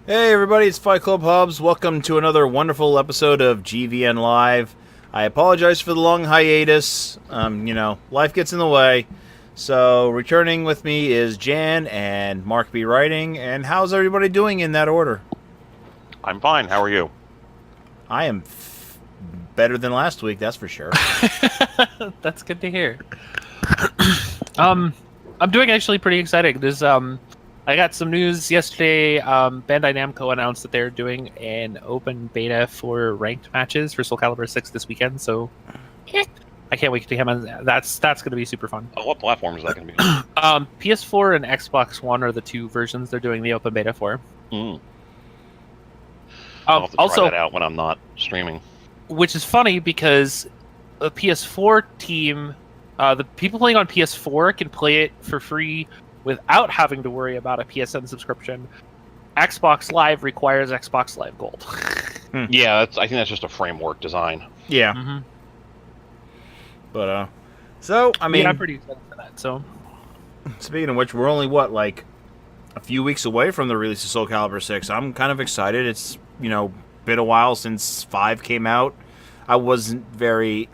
Hey everybody, it's Fight Club Hubs. Welcome to another wonderful episode of GVN Live. I apologize for the long hiatus. Life gets in the way. So, returning with me is Jan and Mark B. Writing. And how's everybody doing in that order? I'm fine. How are you? I am better than last week, that's for sure. That's good to hear. I'm doing actually pretty exciting. There's I got some news yesterday. Bandai Namco announced that they're doing an open beta for ranked matches for Soulcalibur VI this weekend. So I can't wait to him. That's going to be super fun. What platform is that going to be? PS4 and Xbox One are the two versions they're doing the open beta for. I'll have to try that out when I'm not streaming. Which is funny because the PS4 team, the people playing on PS4 can play it for free without having to worry about a PSN subscription. Xbox Live requires Xbox Live Gold. Yeah, I think that's just a framework design. Yeah. Mm-hmm. But, I'm pretty excited for that, so... Speaking of which, we're only, a few weeks away from the release of Soulcalibur VI. I'm kind of excited. It's, been a while since 5 came out. I wasn't very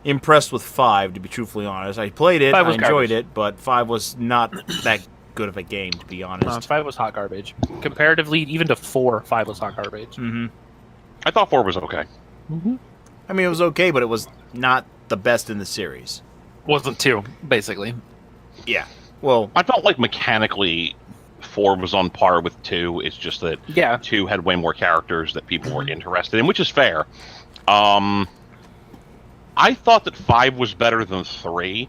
impressed with 5, to be truthfully honest. I played it, I enjoyed it, but 5 was not that good of a game, to be honest. 5 was hot garbage. Comparatively, even to 4, 5 was hot garbage. Mm-hmm. I thought 4 was okay. Mm-hmm. I mean, it was okay, but it was not the best in the series. Wasn't 2, basically. Yeah. Well, I felt like mechanically 4 was on par with 2. It's just that 2 had way more characters that people were interested in, which is fair. I thought that 5 was better than 3,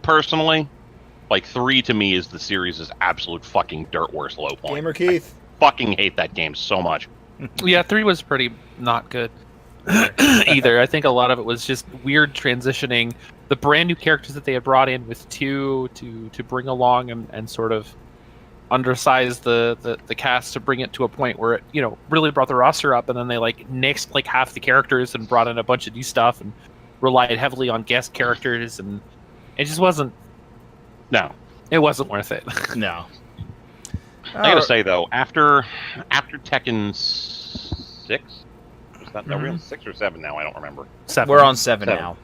personally. 3 to me is the series' absolute fucking dirt worst low point. Gamer Keith. I fucking hate that game so much. Yeah, 3 was pretty not good either. I think a lot of it was just weird transitioning the brand new characters that they had brought in with 2 to bring along and sort of undersize the cast to bring it to a point where it really brought the roster up, and then they nixed half the characters and brought in a bunch of new stuff and relied heavily on guest characters, and it just wasn't. No, it wasn't worth it. No. I gotta say though, after Tekken 6, is that no real 6 or 7 now? I don't remember. 7. We're on 7 now.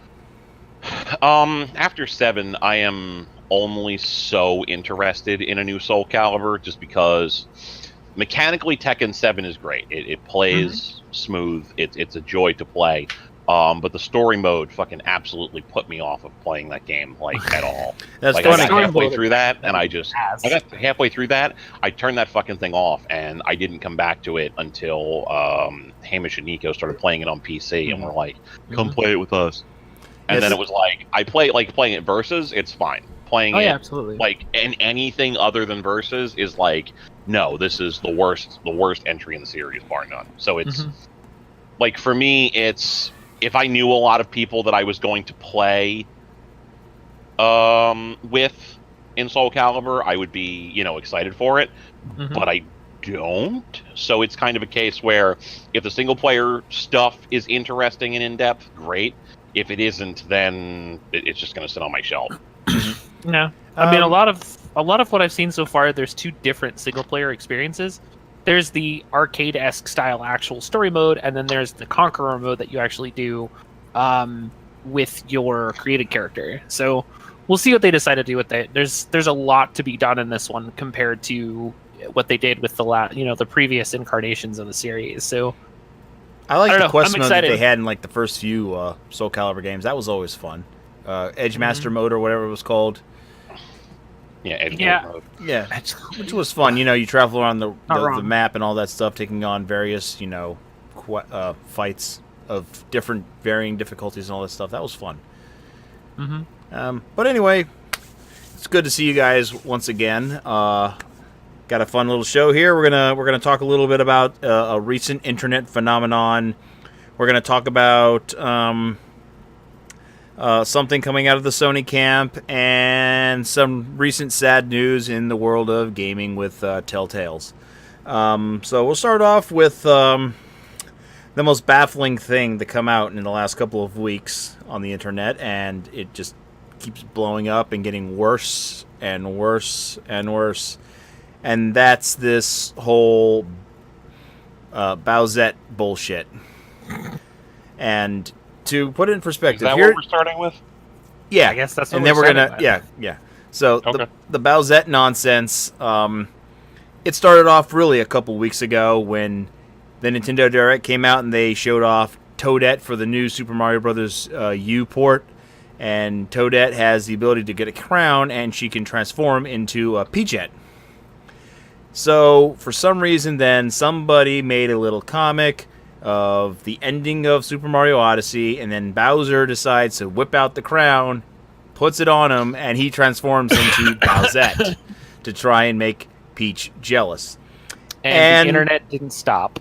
After 7, I am only so interested in a new Soulcalibur just because mechanically Tekken 7 is great. It plays smooth. It's a joy to play. But the story mode fucking absolutely put me off of playing that game at all. That's funny. I got halfway through that, and I got halfway through that. I turned that fucking thing off, and I didn't come back to it until Hamish and Nico started playing it on PC, and were like, "Come play it with us." And then it was I play playing it versus. It's fine. Playing it absolutely. And anything other than versus is no, this is the worst entry in the series, bar none. So it's for me, it's. If I knew a lot of people that I was going to play with in Soulcalibur, I would be, excited for it. But I don't. So it's kind of a case where if the single-player stuff is interesting and in-depth, great. If it isn't, then it's just going to sit on my shelf. No. I mean, a lot of what I've seen so far, there's 2 different single-player experiences. There's the arcade-esque style actual story mode, and then there's the Conqueror mode that you actually do with your created character. So we'll see what they decide to do with that. There's a lot to be done in this one compared to what they did with the previous incarnations of the series. So I like the quest mode that they had in the first few Soulcalibur games. That was always fun. Edge Master mode or whatever it was called. Yeah, Edgeward mode. Yeah, which was fun. You travel around the map and all that stuff, taking on various, fights of different varying difficulties and all that stuff. That was fun. But anyway, it's good to see you guys once again. Got a fun little show here. We're gonna talk a little bit about a recent internet phenomenon. We're gonna talk about something coming out of the Sony camp, and some recent sad news in the world of gaming with TellTales. So we'll start off with the most baffling thing to come out in the last couple of weeks on the internet, and it just keeps blowing up and getting worse and worse and worse. And that's this whole Bowsette bullshit. And to put it in perspective, is that what we're starting with? Yeah, I guess that's what and then we're gonna yeah. So Okay. the Bowsette nonsense. It started off really a couple weeks ago when the Nintendo Direct came out and they showed off Toadette for the new Super Mario Bros. U port, and Toadette has the ability to get a crown and she can transform into a Peachette. So for some reason, then somebody made a little comic of the ending of Super Mario Odyssey, and then Bowser decides to whip out the crown, puts it on him, and he transforms into Bowsette to try and make Peach jealous. And the internet didn't stop.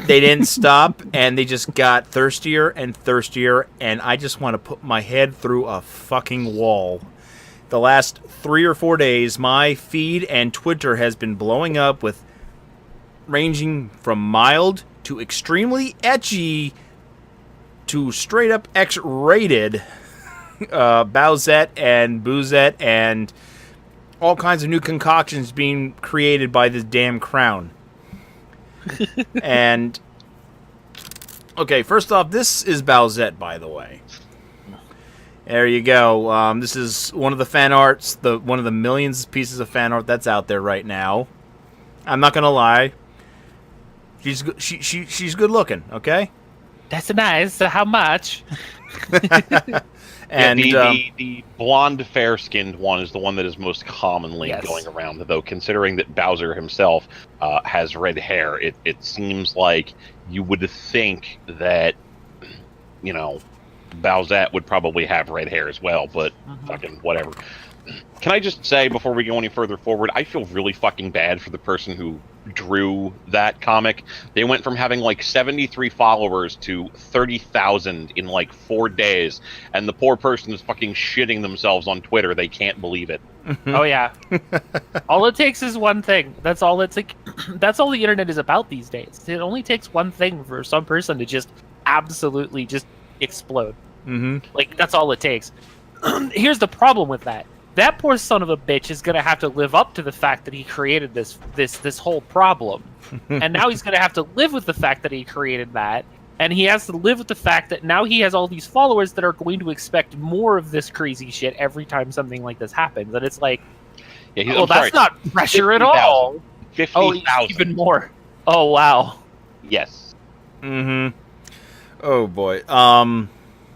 They didn't stop, and they just got thirstier and thirstier, and I just want to put my head through a fucking wall. The last 3 or 4 days, my feed and Twitter has been blowing up with ranging from mild to extremely ecchi to straight up X-rated Bowsette and Boozette and all kinds of new concoctions being created by this damn crown. And okay, first off, this is Bowsette, by the way. There you go. This is one of the fan arts, one of the millions of pieces of fan art that's out there right now. I'm not gonna lie. She's good looking, okay? That's nice. How much? And the blonde, fair-skinned one is the one that is most commonly going around. Though, considering that Bowser himself has red hair, it seems like you would think that, you know, Bowsette would probably have red hair as well. But fucking whatever. Can I just say, before we go any further forward, I feel really fucking bad for the person who drew that comic. They went from having like 73 followers to 30,000 in like 4 days, and the poor person is fucking shitting themselves on Twitter. They can't believe it. Oh yeah. All it takes is one thing. That's all it's like. That's all the internet is about these days. It only takes one thing for some person to just absolutely just explode. Like, that's all it takes. Here's the problem with that. That poor son of a bitch is gonna have to live up to the fact that he created this whole problem, and now he's gonna have to live with the fact that he created that, and he has to live with the fact that now he has all these followers that are going to expect more of this crazy shit every time something like this happens, and it's like, well, that's not pressure 50, at all. 50,000. Even more. Oh wow. Yes. Oh boy.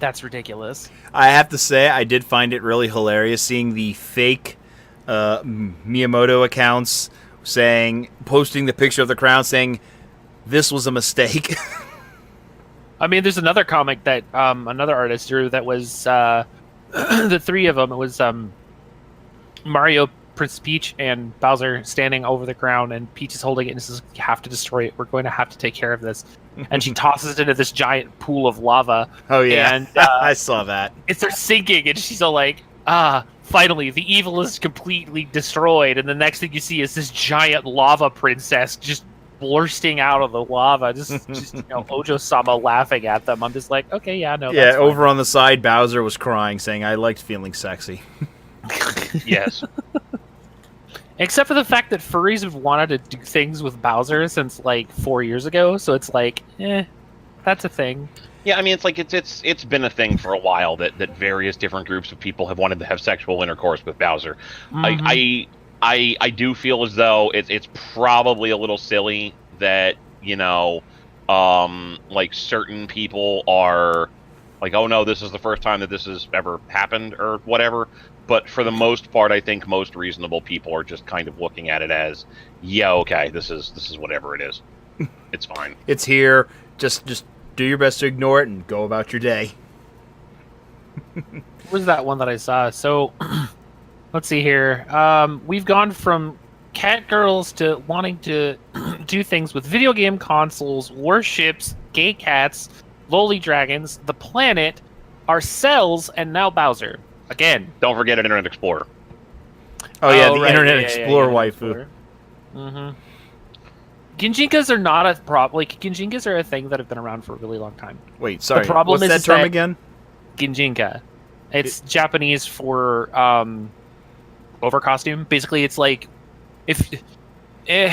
That's ridiculous. I have to say, I did find it really hilarious seeing the fake Miyamoto accounts posting the picture of the crown saying, this was a mistake. I mean, there's another comic that another artist drew that was the three of them. It was Mario, Prince Peach, and Bowser standing over the crown, and Peach is holding it and says, you have to destroy it. We're going to have to take care of this. And she tosses it into this giant pool of lava. Oh, yeah. And I saw that. It starts sinking, and she's all like, finally, the evil is completely destroyed. And the next thing you see is this giant lava princess just bursting out of the lava. Just Ojo-sama laughing at them. I'm just like, okay, yeah, no, Yeah, that's fine. over on the side, Bowser was crying, saying, I liked feeling sexy. Yes. Except for the fact that furries have wanted to do things with Bowser since like 4 years ago, so it's like, that's a thing. Yeah, I mean, it's like it's been a thing for a while that various different groups of people have wanted to have sexual intercourse with Bowser. I do feel as though it's probably a little silly that, you know, like certain people are like, oh no, this is the first time that this has ever happened or whatever. But for the most part, I think most reasonable people are just kind of looking at it as, yeah, okay, this is whatever it is. It's fine. It's here. Just do your best to ignore it and go about your day. What was that one that I saw? So, let's see here. We've gone from cat girls to wanting to do things with video game consoles, warships, gay cats, lowly dragons, the planet, are cells and now Bowser. Again. Don't forget Internet Explorer. Oh yeah, the right. Internet Yeah, Explorer Internet waifu. Mm-hmm. Ginjinkas are not a problem. Like, Ginjinkas are a thing that have been around for a really long time. Wait, sorry. The problem What's is that term that again? Ginjinka. It's Japanese for over costume. Basically, it's like the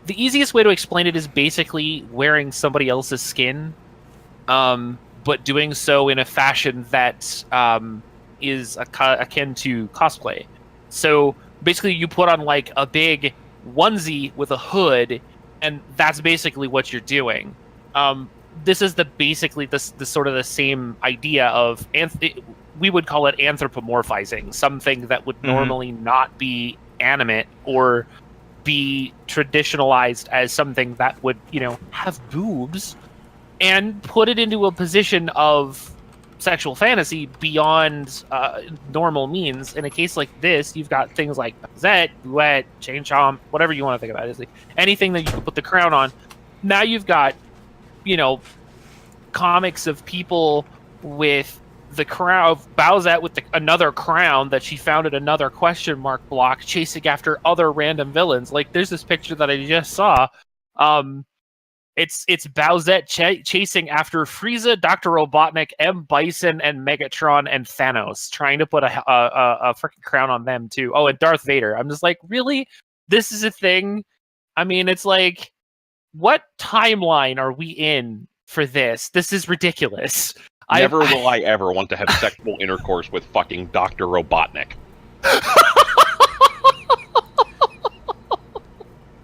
easiest way to explain it is basically wearing somebody else's skin, but doing so in a fashion that is akin to cosplay. So basically, you put on like a big onesie with a hood, and that's basically what you're doing. This is basically the sort of the same idea of we would call it anthropomorphizing something that would normally not be animate or be traditionalized as something that would, have boobs, and put it into a position of sexual fantasy beyond normal means. In a case like this, you've got things like Bowsette, Bowsette, Chain Chomp, whatever you want to think about. It's like anything that you can put the crown on. Now you've got, comics of people with the crown of Bowsette with another crown that she found at another question mark block, chasing after other random villains. Like, there's this picture that I just saw. It's Bowsette chasing after Frieza, Dr. Robotnik, M. Bison, and Megatron and Thanos, trying to put a freaking crown on them too. Oh, and Darth Vader. I'm just like, really? This is a thing? I mean, it's like, what timeline are we in for this? This is ridiculous. Never will I ever want to have sexual intercourse with fucking Dr. Robotnik.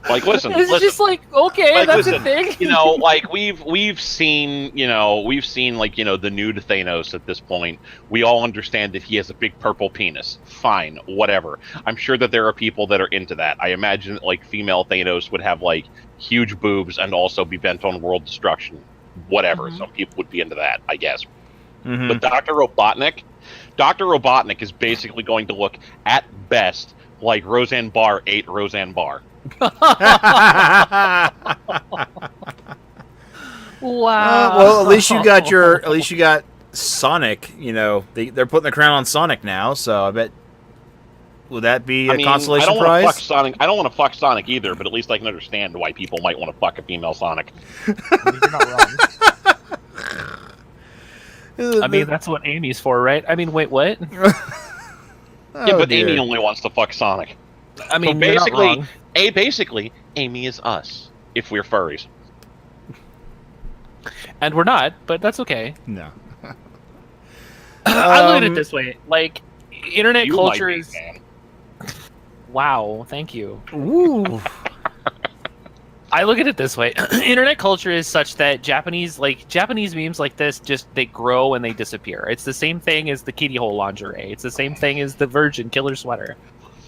Like, listen, it's just like, okay, like, that's listen, a thing. Like we've seen like, the nude Thanos at this point. We all understand that he has a big purple penis. Fine, whatever. I'm sure that there are people that are into that. I imagine that, like, female Thanos would have like huge boobs and also be bent on world destruction. Whatever. Some people would be into that, I guess. But Dr. Robotnik is basically going to look at best like Roseanne Barr ate Roseanne Barr. Wow. Well, at least you got Sonic. They're putting the crown on Sonic now, so I bet. Would that be a consolation prize? I don't want to fuck Sonic either, but at least I can understand why people might want to fuck a female Sonic. I mean, you're not wrong. I mean, that's what Amy's for, right? I mean, wait, what? Yeah, but Amy only wants to fuck Sonic. I mean, so basically, basically, Amy is us if we're furries. And we're not, but that's okay. No. I look at it this way: like, internet You culture might be, is. man. Wow, thank you. Ooh. I look at it this way: internet culture is such that Japanese memes like this they grow and they disappear. It's the same thing as the kitty hole lingerie. It's the same thing as the Virgin killer sweater.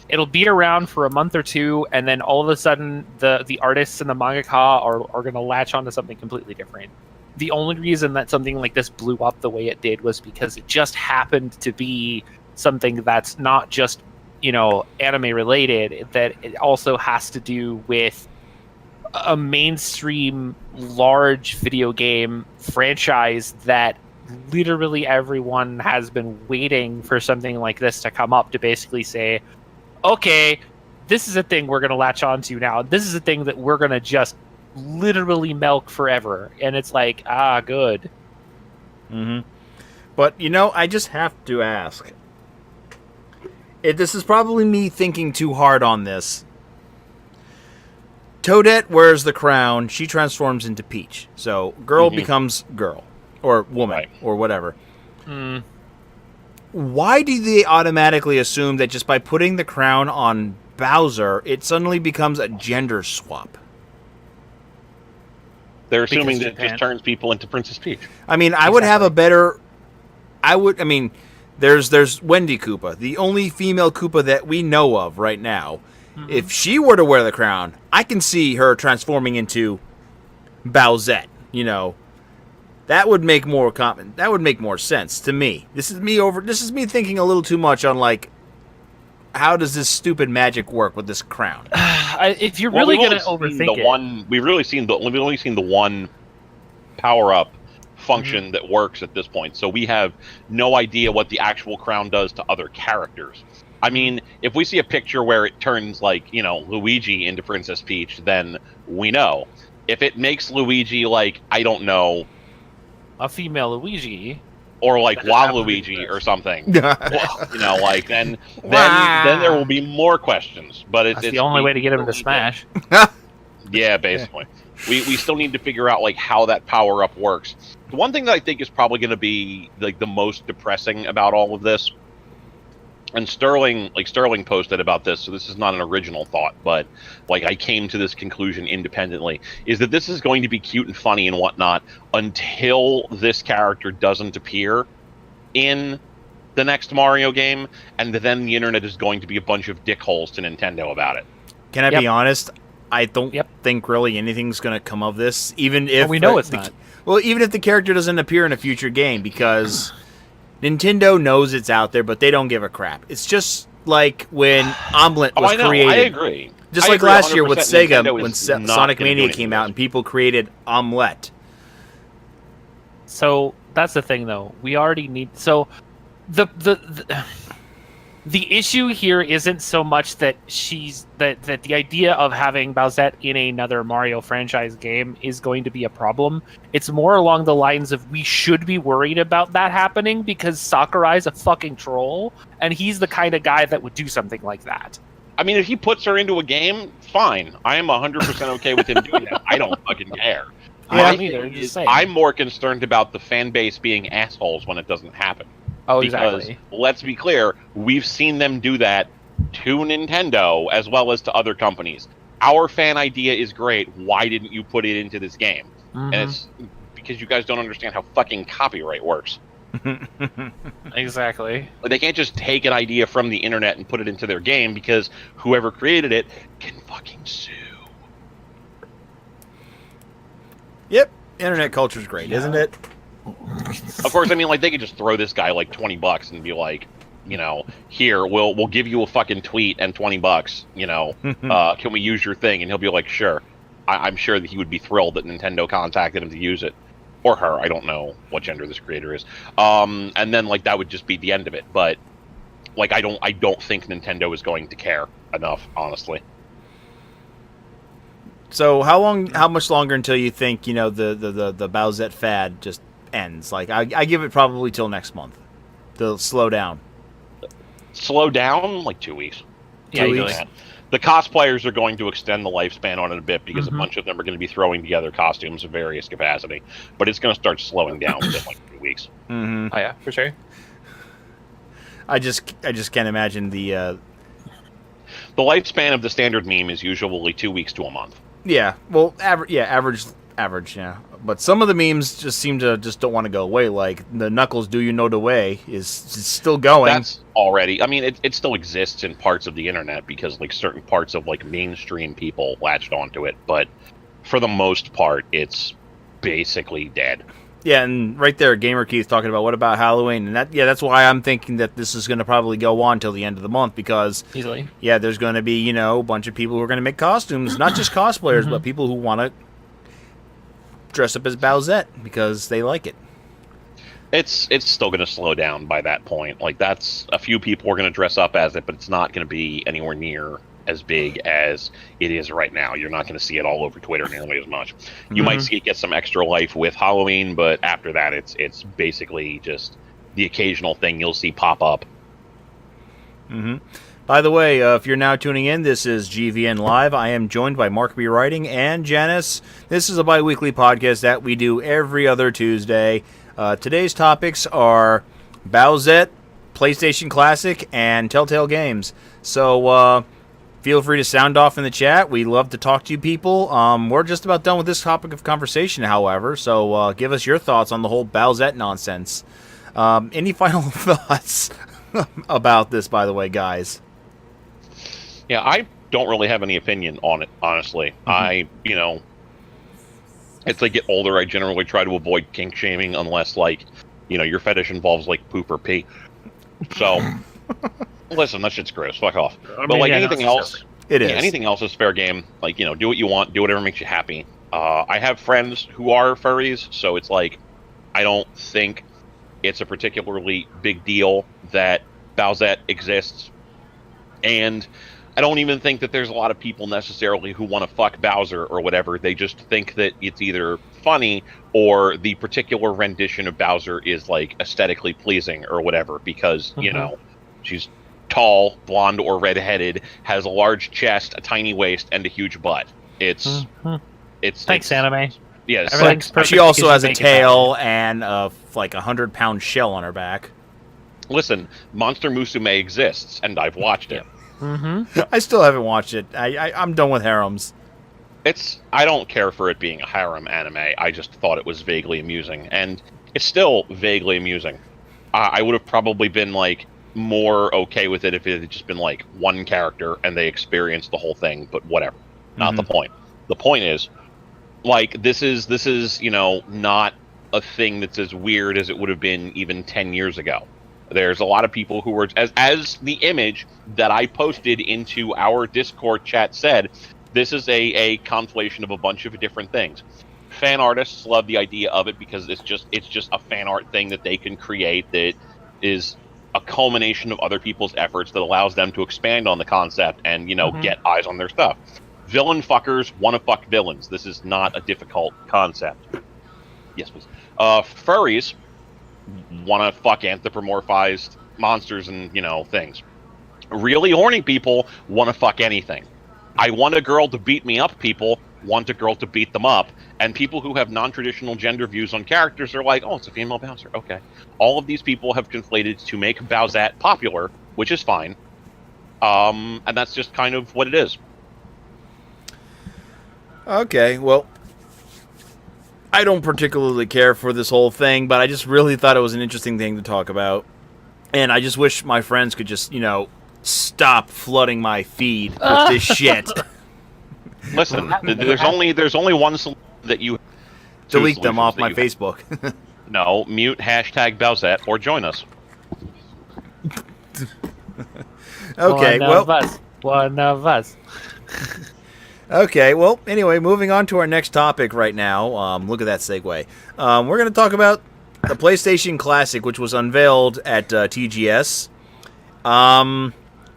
It'll be around for a month or two, and then all of a sudden, the artists and the mangaka are going to latch onto something completely different. The only reason that something like this blew up the way it did was because it just happened to be something that's not just, anime related, that it also has to do with a mainstream large video game franchise that literally everyone has been waiting for something like this to come up to basically say, okay, this is a thing we're going to latch onto now. This is a thing that we're going to just literally milk forever. And it's like, good. But, I just have to ask. This is probably me thinking too hard on this. Toadette wears the crown. She transforms into Peach. So, girl becomes girl. Or woman. Or whatever. Why do they automatically assume that just by putting the crown on Bowser, it suddenly becomes a gender swap? They're assuming that it just turns people into Princess Peach. I mean, I would have a better... There's Wendy Koopa, the only female Koopa that we know of right now. If she were to wear the crown, I can see her transforming into Bowsette, That would make more sense to me. This is me thinking a little too much on, like, how does this stupid magic work with this crown? If you're really going to overthink it, we've only seen the one power up function that works at this point. So we have no idea what the actual crown does to other characters. I mean, if we see a picture where it turns, like, you know, Luigi into Princess Peach, then we know. If it makes Luigi, like, I don't know, a female Luigi, or like Waluigi or something, you know, like then there will be more questions. But it's the only way to get him to smash. Yeah, basically. We still need to figure out like how that power up works. The one thing that I think is probably going to be like the most depressing about all of this, and Sterling posted about this, so this is not an original thought, but like I came to this conclusion independently, is that this is going to be cute and funny and whatnot until this character doesn't appear in the next Mario game, and then the internet is going to be a bunch of dickholes to Nintendo about it. Can I be honest? I don't think really anything's going to come of this, even if we know it's not. Well, even if the character doesn't appear in a future game, because Nintendo knows it's out there, but they don't give a crap. It's just like when Omelette was created. I agree. Just like last year with Sega, when Sonic Mania came out and people created Omelette. So that's the thing, though. We already need... So the issue here isn't so much that that the idea of having Bowsette in another Mario franchise game is going to be a problem. It's more along the lines of we should be worried about that happening because Sakurai's a fucking troll, and he's the kind of guy that would do something like that. I mean, if he puts her into a game, fine. I am 100% okay with him doing that. I don't fucking care. I'm more concerned about the fan base being assholes when it doesn't happen. Oh, because, exactly. let's be clear, we've seen them do that to Nintendo as well as to other companies. Our fan idea is great. Why didn't you put it into this game? And it's because you guys don't understand how fucking copyright works. Exactly. They can't just take an idea from the internet and put it into their game because whoever created it can fucking sue. Yep. Internet culture's great, isn't it? Of course, I mean, like, they could just throw this guy, like, $20 and be like, you know, here, we'll give you a fucking tweet and $20, you know, can we use your thing? And he'll be like, sure. I'm sure that he would be thrilled that Nintendo contacted him to use it. Or her, I don't know what gender this creator is. And then, like, that would just be the end of it. But, like, I don't think Nintendo is going to care enough, honestly. So how much longer until you think, you know, the Bowsette fad just ends? Like, I give it probably till next month. They'll slow down. Slow down? Like 2 weeks. Yeah, 2 weeks. The cosplayers are going to extend the lifespan on it a bit because a bunch of them are going to be throwing together costumes of various capacity. But it's going to start slowing down within like 2 weeks. Oh yeah, for sure. I just can't imagine the lifespan of the standard meme is usually 2 weeks to a month. Yeah, well, average, yeah. But some of the memes just seem to just don't want to go away. Like the Knuckles "Do You Know the Way" is still going. That's already. I mean, it still exists in parts of the internet because like certain parts of like mainstream people latched onto it. But for the most part, it's basically dead. Yeah, and right there, Gamer Keith talking about what about Halloween, and that's why I'm thinking that this is going to probably go on till the end of the month because easily. Yeah, there's going to be, you know, a bunch of people who are going to make costumes, not just cosplayers, but people who want to dress up as Bowsette because they like it. It's still going to slow down by that point. Like that's a few people are going to dress up as it, but it's not going to be anywhere near as big as it is right now. You're not going to see it all over Twitter nearly as much. You might see it get some extra life with Halloween, but after that, it's basically just the occasional thing you'll see pop up. By the way, if you're now tuning in, this is GVN Live. I am joined by Mark B. Writing and Janice. This is a bi-weekly podcast that we do every other Tuesday. Today's topics are Bowsette, PlayStation Classic, and TellTale Games. So, feel free to sound off in the chat. We love to talk to you people. We're just about done with this topic of conversation, however, so give us your thoughts on the whole Bowsette nonsense. Any final thoughts about this, by the way, guys? Yeah, I don't really have any opinion on it, honestly. You know, as I get older, I generally try to avoid kink shaming unless, like, you know, your fetish involves, like, poop or pee. So... Listen, that shit's gross. Fuck off. But like anything else, anything else is fair game. Like, you know, do what you want, do whatever makes you happy. I have friends who are furries, so it's like I don't think it's a particularly big deal that Bowsette exists. And I don't even think that there's a lot of people necessarily who want to fuck Bowser or whatever. They just think that it's either funny or the particular rendition of Bowser is like aesthetically pleasing or whatever, because, you know, she's tall, blonde or redheaded, has a large chest, a tiny waist, and a huge butt. It's Thanks, anime. Yes. Everything's perfect She also because has you a make it tail and like 100-pound shell on her back. Listen, Monster Musume exists, and I've watched it. I still haven't watched it. I'm done with harems. I don't care for it being a harem anime. I just thought it was vaguely amusing, and it's still vaguely amusing. I would have probably been like more okay with it if it had just been like one character and they experienced the whole thing, but whatever. Not the point. The point is, like, this is, you know, not a thing that's as weird as it would have been even 10 years ago. There's a lot of people who were, as the image that I posted into our Discord chat said, this is a conflation of a bunch of different things. Fan artists love the idea of it because it's just a fan art thing that they can create that is a culmination of other people's efforts that allows them to expand on the concept and, you know, get eyes on their stuff. Villain fuckers want to fuck villains. This is not a difficult concept. Yes, please. Furries want to fuck anthropomorphized monsters and, you know, things. Really horny people want to fuck anything. I want a girl to beat me up people want a girl to beat them up, and people who have non-traditional gender views on characters are like, oh, it's a female Bowser. Okay. All of these people have conflated to make Bowsette popular, which is fine. And that's just kind of what it is. Okay, well, I don't particularly care for this whole thing, but I just really thought it was an interesting thing to talk about. And I just wish my friends could just, you know, stop flooding my feed with this shit. Listen, there's only one solution that you delete them off my Facebook. No, mute hashtag Bowsette or join us. Okay, One of us. Okay, well, anyway, moving on to our next topic right now. Look at that segue. We're going to talk about the PlayStation Classic, which was unveiled at TGS.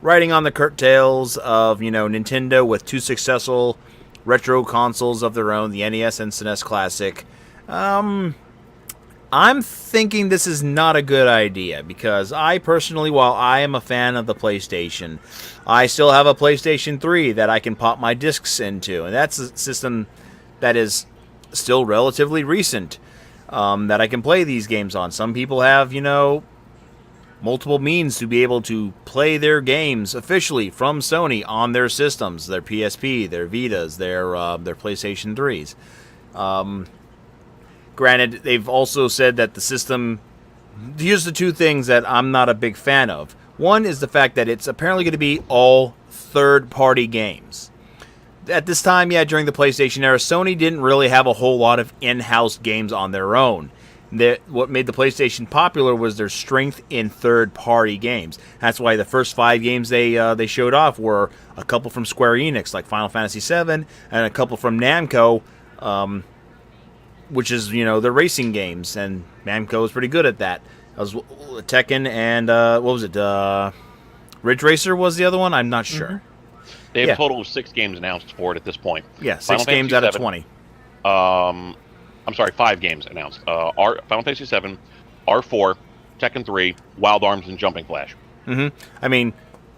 Riding on the curtails of, you know, Nintendo with two successful retro consoles of their own, the NES and SNES Classic. I'm thinking this is not a good idea because I personally, while I am a fan of the PlayStation, I still have a PlayStation 3 that I can pop my discs into, and that's a system that is still relatively recent that I can play these games on. Some people have, you know, multiple means to be able to play their games officially from Sony on their systems, their PSP, their Vitas, their PlayStation 3s. Granted, they've also said that the system... Here's the two things that I'm not a big fan of. One is the fact that it's apparently going to be all third-party games. At this time, yeah, during the PlayStation era, Sony didn't really have a whole lot of in-house games on their own. What made the PlayStation popular was their strength in third-party games. That's why the first 5 games they showed off were a couple from Square Enix, like Final Fantasy VII, and a couple from Namco, which is, you know, the racing games, and Namco was pretty good at that. That was Tekken and, what was it, Ridge Racer was the other one? I'm not sure. They have a total of 6 games announced for it at this point. Yeah, 6 games out of 20. I'm sorry, 5 games announced. Final Fantasy VII, R4, Tekken 3, Wild Arms, and Jumping Flash. I mean,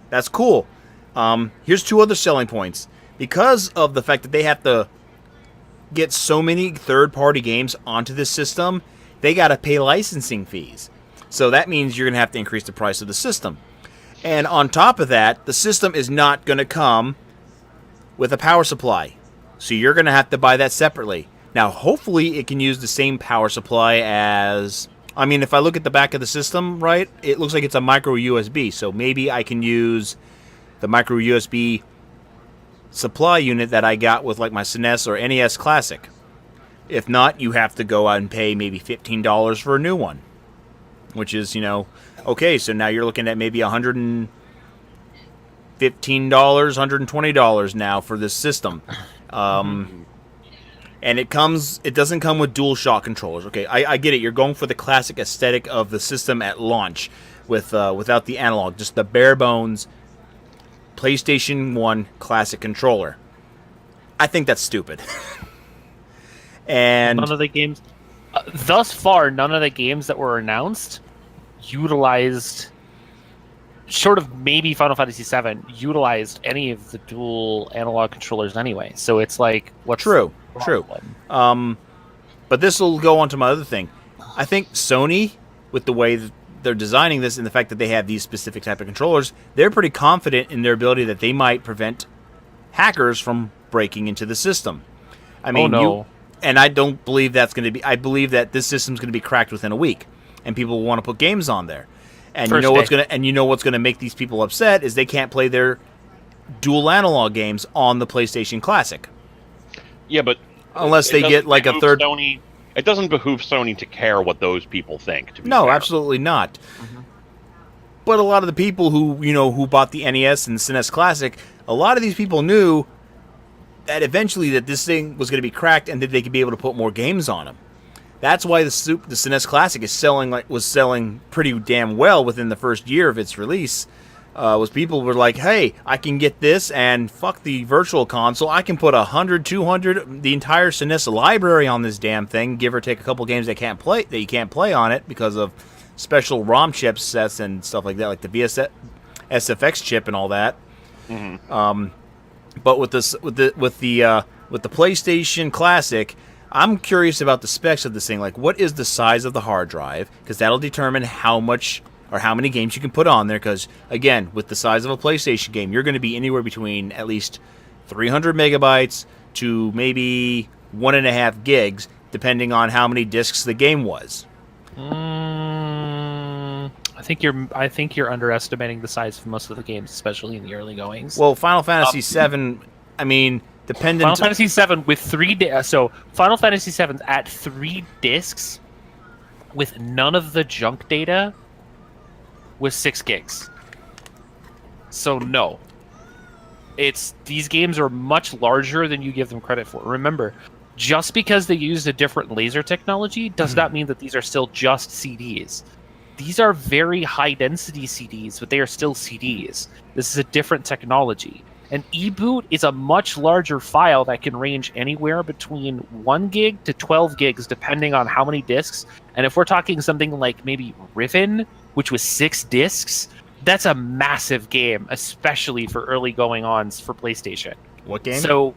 that's cool. Here's 2 other selling points. Because of the fact that they have to get so many third-party games onto this system, they got to pay licensing fees. So that means you're going to have to increase the price of the system. And on top of that, the system is not going to come with a power supply. So you're going to have to buy that separately. Now, hopefully, it can use the same power supply as... I mean, if I look at the back of the system, right, it looks like it's a micro USB. So maybe I can use the micro USB supply unit that I got with, like, my SNES or NES Classic. If not, you have to go out and pay maybe $15 for a new one. Which is, you know... Okay, so now you're looking at maybe $115, $120 now for this system. And and it doesn't come with DualShock controllers. Okay, I get it. You're going for the classic aesthetic of the system at launch, without the analog, just the bare bones PlayStation 1 classic controller. I think that's stupid. And none of the games, thus far, none of the games that were announced utilized, short of maybe Final Fantasy VII, utilized any of the dual analog controllers anyway. So it's like, what's true. But this will go on to my other thing. I think Sony, with the way that they're designing this and the fact that they have these specific type of controllers, they're pretty confident in their ability that they might prevent hackers from breaking into the system. I mean, and I don't believe that's going to be. I believe that this system's going to be cracked within a week, and people will want to put games on there. And you know what's going to make these people upset is they can't play their dual analog games on the PlayStation Classic. Yeah, but unless they get like a third. Sony, it doesn't behoove Sony to care what those people think. To be no, fair. Absolutely not. Mm-hmm. But a lot of the people who bought the NES and the SNES Classic, a lot of these people knew that eventually that this thing was going to be cracked and that they could be able to put more games on them. That's why the SNES Classic was selling pretty damn well within the first year of its release. Was people were like, hey, I can get this and fuck the virtual console. I can put 100, 200, the entire SNES library on this damn thing, give or take a couple games that you can't play on it because of special ROM chipsets and stuff like that, like the SFX chip and all that. Mm-hmm. But with the PlayStation Classic, I'm curious about the specs of this thing. Like, what is the size of the hard drive? Because that'll determine how much or how many games you can put on there. Because, again, with the size of a PlayStation game, you're going to be anywhere between at least 300 megabytes to maybe 1.5 gigs, depending on how many discs the game was. I think you're underestimating the size of most of the games, especially in the early goings. Well, Final Fantasy VII, I mean, Final Fantasy VII with 3 so Final Fantasy VII at 3 discs with none of the junk data was 6 gigs. So no. These games are much larger than you give them credit for. Remember, just because they used a different laser technology does not mean that these are still just CDs. These are very high-density CDs, but they are still CDs. This is a different technology. An eBoot is a much larger file that can range anywhere between 1 gig to 12 gigs, depending on how many discs. And if we're talking something like maybe Riven, which was 6 discs, that's a massive game, especially for early going-ons for PlayStation. What game? So,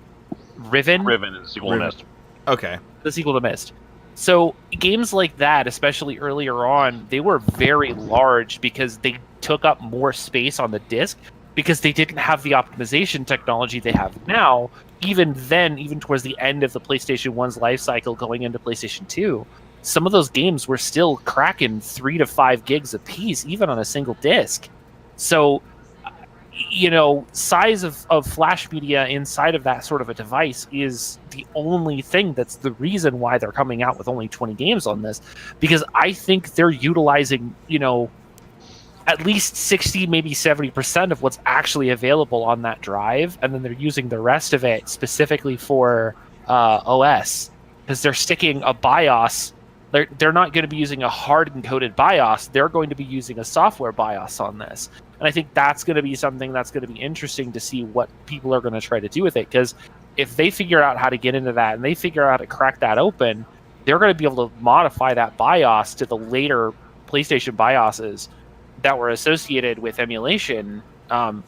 Riven. Riven is the sequel to Myst. Okay. The sequel to Myst. So games like that, especially earlier on, they were very large because they took up more space on the disc because they didn't have the optimization technology they have now. Even then, even towards the end of the PlayStation 1's life cycle going into PlayStation 2, some of those games were still cracking 3 to 5 gigs a piece, even on a single disc. So, size of flash media inside of that sort of a device is the only thing that's the reason why they're coming out with only 20 games on this, because I think they're utilizing, at least 60, maybe 70% of what's actually available on that drive, and then they're using the rest of it specifically for OS, because they're sticking a BIOS. They're not going to be using a hard encoded BIOS. They're going to be using a software BIOS on this. And I think that's going to be something that's going to be interesting to see what people are going to try to do with it. Because if they figure out how to get into that and they figure out how to crack that open, they're going to be able to modify that BIOS to the later PlayStation BIOSes that were associated with emulation,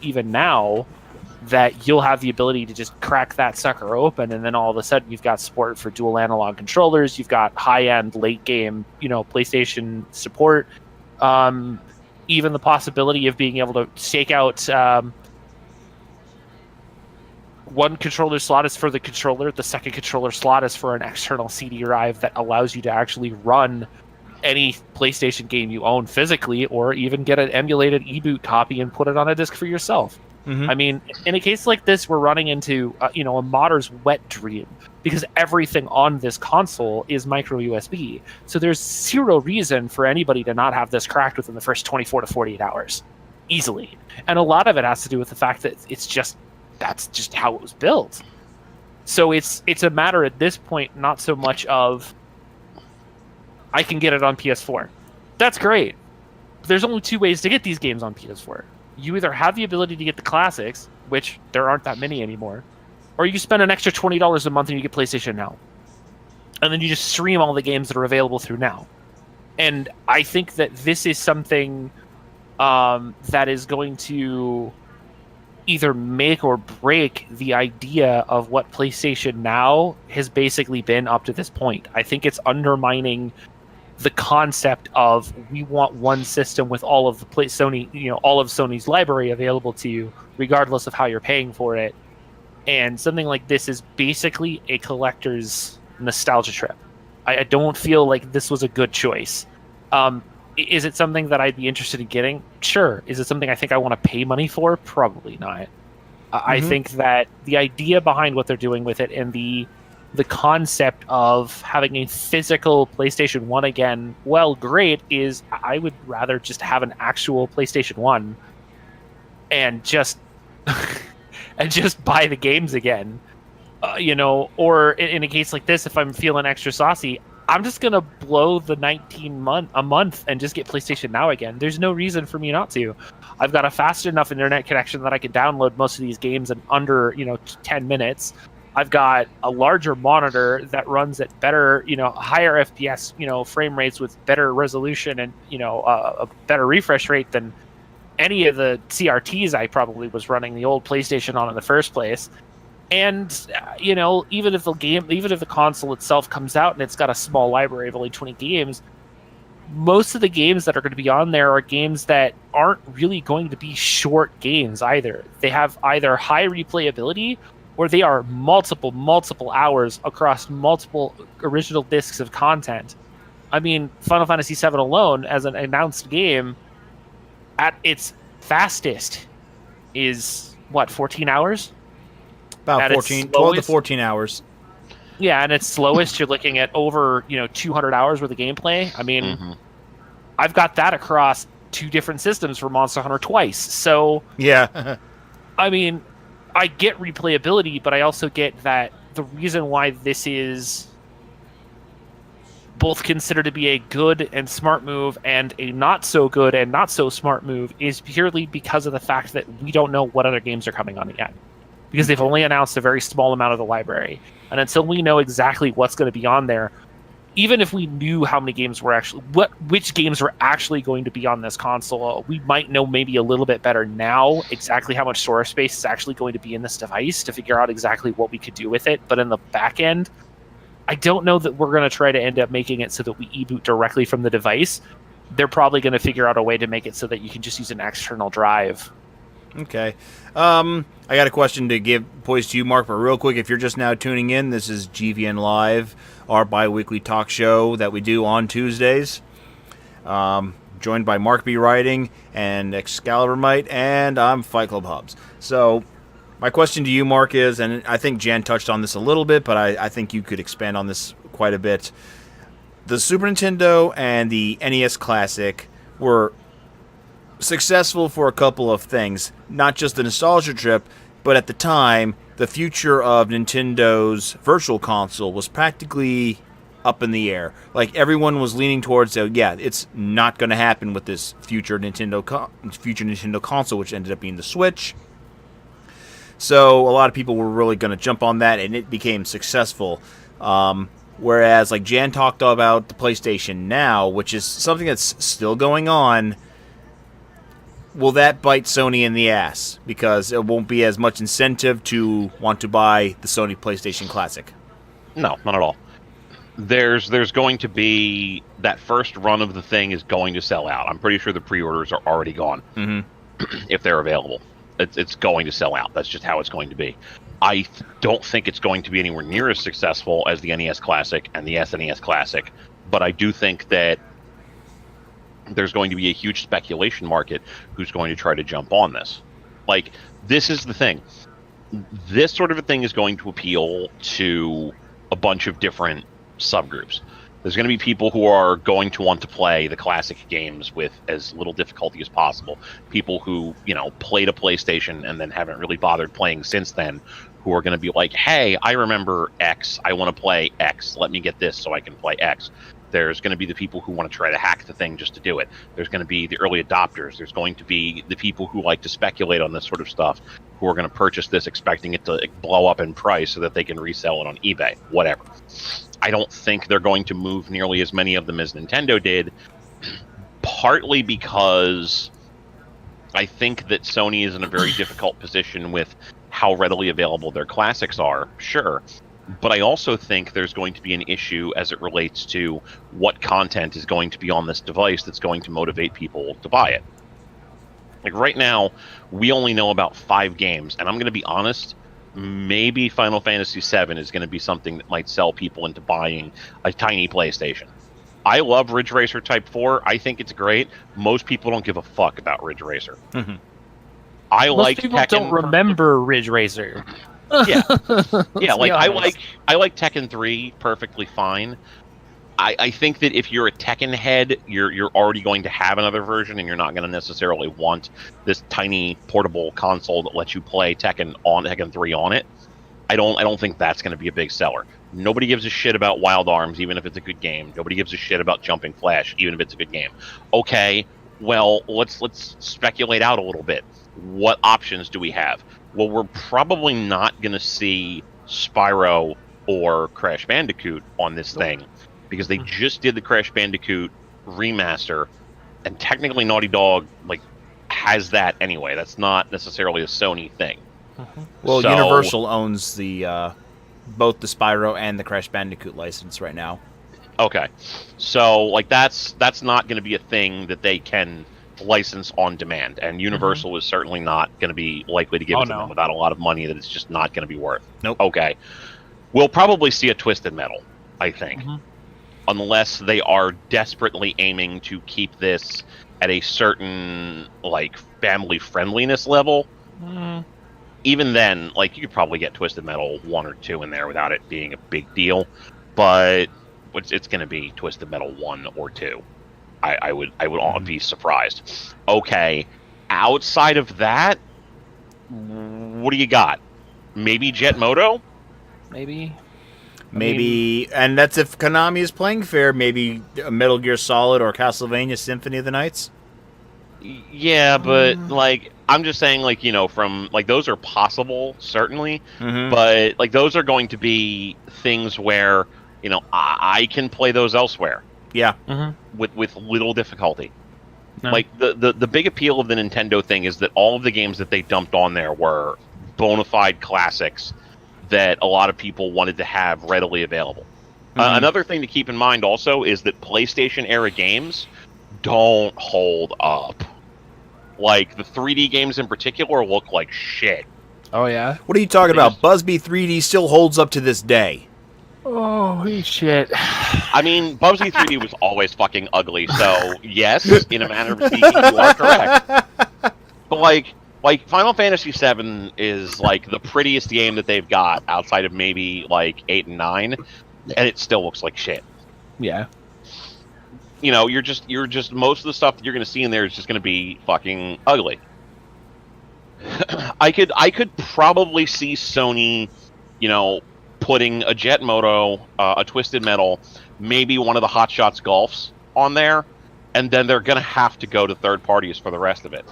even now, that you'll have the ability to just crack that sucker open, and then all of a sudden you've got support for dual analog controllers, you've got high-end late-game, PlayStation support, even the possibility of being able to stake out one controller slot is for the controller, the second controller slot is for an external CD drive that allows you to actually run any PlayStation game you own physically, or even get an emulated eBoot copy and put it on a disc for yourself. Mm-hmm. I mean, in a case like this, we're running into a modder's wet dream, because everything on this console is micro USB. So there's zero reason for anybody to not have this cracked within the first 24 to 48 hours, easily. And a lot of it has to do with the fact that that's just how it was built. So it's a matter at this point, not so much of I can get it on PS4. That's great. There's only two ways to get these games on PS4. You either have the ability to get the classics, which there aren't that many anymore, or you spend an extra $20 a month and you get PlayStation Now. And then you just stream all the games that are available through Now. And I think that this is something that is going to either make or break the idea of what PlayStation Now has basically been up to this point. I think it's undermining the concept of we want one system with all of the all of Sony's library available to you, regardless of how you're paying for it. And something like this is basically a collector's nostalgia trip. I don't feel like this was a good choice. Is it something that I'd be interested in getting? Sure. Is it something I think I want to pay money for? Probably not. I think that the idea behind what they're doing with it and the concept of having a physical PlayStation 1 again, well, great, is I would rather just have an actual PlayStation 1 and just and just buy the games again. Or in a case like this, if I'm feeling extra saucy, I'm just going to blow the a month and just get PlayStation Now again. There's no reason for me not to. I've got a fast enough internet connection that I can download most of these games in under, 10 minutes. I've got a larger monitor that runs at better, higher FPS, frame rates with better resolution and, a better refresh rate than any of the CRTs I probably was running the old PlayStation on in the first place. And, even if the console itself comes out and it's got a small library of only 20 games, most of the games that are going to be on there are games that aren't really going to be short games either. They have either high replayability or they are multiple hours across multiple original discs of content. I mean, Final Fantasy VII alone, as an announced game, at its fastest is, 14 hours? About 12 to 14 hours. Yeah, and its slowest, you're looking at over, 200 hours worth of gameplay. I mean, I've got that across 2 different systems for Monster Hunter twice. So, yeah. I mean, I get replayability, but I also get that the reason why this is both considered to be a good and smart move and a not so good and not so smart move is purely because of the fact that we don't know what other games are coming on yet. Because they've only announced a very small amount of the library. And until we know exactly what's going to be on there, even if we knew how many games were which games were actually going to be on this console, we might know maybe a little bit better now exactly how much storage space is actually going to be in this device to figure out exactly what we could do with it. But in the back end, I don't know that we're going to try to end up making it so that we e-boot directly from the device. They're probably going to figure out a way to make it so that you can just use an external drive. Okay. I got a question to pose to you, Mark, but real quick, if you're just now tuning in, this is GVN Live, our bi-weekly talk show that we do on Tuesdays. Joined by Mark B. Writing and Excalibur Mite, and I'm Fight Club Hubs. So, my question to you, Mark, is, and I think Jan touched on this a little bit, but I think you could expand on this quite a bit. The Super Nintendo and the NES Classic were successful for a couple of things. Not just the nostalgia trip, but at the time, the future of Nintendo's Virtual Console was practically up in the air. Like, everyone was leaning towards, it's not going to happen with this future Nintendo console, which ended up being the Switch. So, a lot of people were really going to jump on that, and it became successful. Whereas, like Jan talked about the PlayStation Now, which is something that's still going on, will that bite Sony in the ass? Because it won't be as much incentive to want to buy the Sony PlayStation Classic. No, not at all. There's going to be that first run of the thing is going to sell out. I'm pretty sure the pre-orders are already gone. If they're available. It's going to sell out. That's just how it's going to be. I don't think it's going to be anywhere near as successful as the NES Classic and the SNES Classic, but I do think that there's going to be a huge speculation market who's going to try to jump on this. Like, this is the thing. This sort of a thing is going to appeal to a bunch of different subgroups. There's going to be people who are going to want to play the classic games with as little difficulty as possible. People who, played a PlayStation and then haven't really bothered playing since then, who are going to be like, hey, I remember X, I want to play X, let me get this so I can play X. There's going to be the people who want to try to hack the thing just to do it. There's going to be the early adopters. There's going to be the people who like to speculate on this sort of stuff, who are going to purchase this expecting it to blow up in price so that they can resell it on eBay, whatever. I don't think they're going to move nearly as many of them as Nintendo did, partly because I think that Sony is in a very difficult position with how readily available their classics are, sure. But I also think there's going to be an issue as it relates to what content is going to be on this device that's going to motivate people to buy it. Like right now, we only know about 5 games, and I'm going to be honest, maybe Final Fantasy VII is going to be something that might sell people into buying a tiny PlayStation. I love Ridge Racer Type 4. I think it's great. Most people don't give a fuck about Ridge Racer. Mm-hmm. Most people Tekken don't remember Ridge Racer. Yeah, yeah. Like I like Tekken 3 perfectly fine. I think that if you're a Tekken head, you're already going to have another version, and you're not going to necessarily want this tiny portable console that lets you play Tekken 3 on it. I don't think that's going to be a big seller. Nobody gives a shit about Wild Arms, even if it's a good game. Nobody gives a shit about Jumping Flash, even if it's a good game. Okay, well, let's speculate out a little bit. What options do we have? Well, we're probably not going to see Spyro or Crash Bandicoot on this thing, because they just did the Crash Bandicoot remaster, and technically Naughty Dog has that anyway. That's not necessarily a Sony thing. Well, Universal owns the both the Spyro and the Crash Bandicoot license right now. Okay, so that's not going to be a thing that they can license on demand, and Universal is certainly not going to be likely to give it to them without a lot of money that it's just not going to be worth. Nope. Okay, we'll probably see a Twisted Metal, I think, unless they are desperately aiming to keep this at a certain family friendliness level. Even then, you could probably get Twisted Metal 1 or 2 in there without it being a big deal, but it's going to be Twisted Metal 1 or 2. I would be surprised. Okay, outside of that, what do you got? Maybe Jet Moto? Maybe, and that's if Konami is playing fair. Maybe Metal Gear Solid or Castlevania Symphony of the Nights. Yeah, but I'm just saying, from those are possible, certainly, but those are going to be things where I can play those elsewhere. Yeah, with little difficulty. No. The big appeal of the Nintendo thing is that all of the games that they dumped on there were bona fide classics that a lot of people wanted to have readily available. Another thing to keep in mind also is that PlayStation era games don't hold up. The 3D games in particular look like shit. Oh yeah? What are you talking about? Busby 3D still holds up to this day. Oh shit. I mean, Bubsy 3D was always fucking ugly, so yes, in a manner of speaking, you are correct. But Final Fantasy VII is the prettiest game that they've got outside of maybe 8 and 9, and it still looks like shit. Yeah. You're just most of the stuff that you're going to see in there is just going to be fucking ugly. I could probably see Sony, putting a Jet Moto, a Twisted Metal, maybe one of the Hot Shots Golfs on there, and then they're going to have to go to third parties for the rest of it.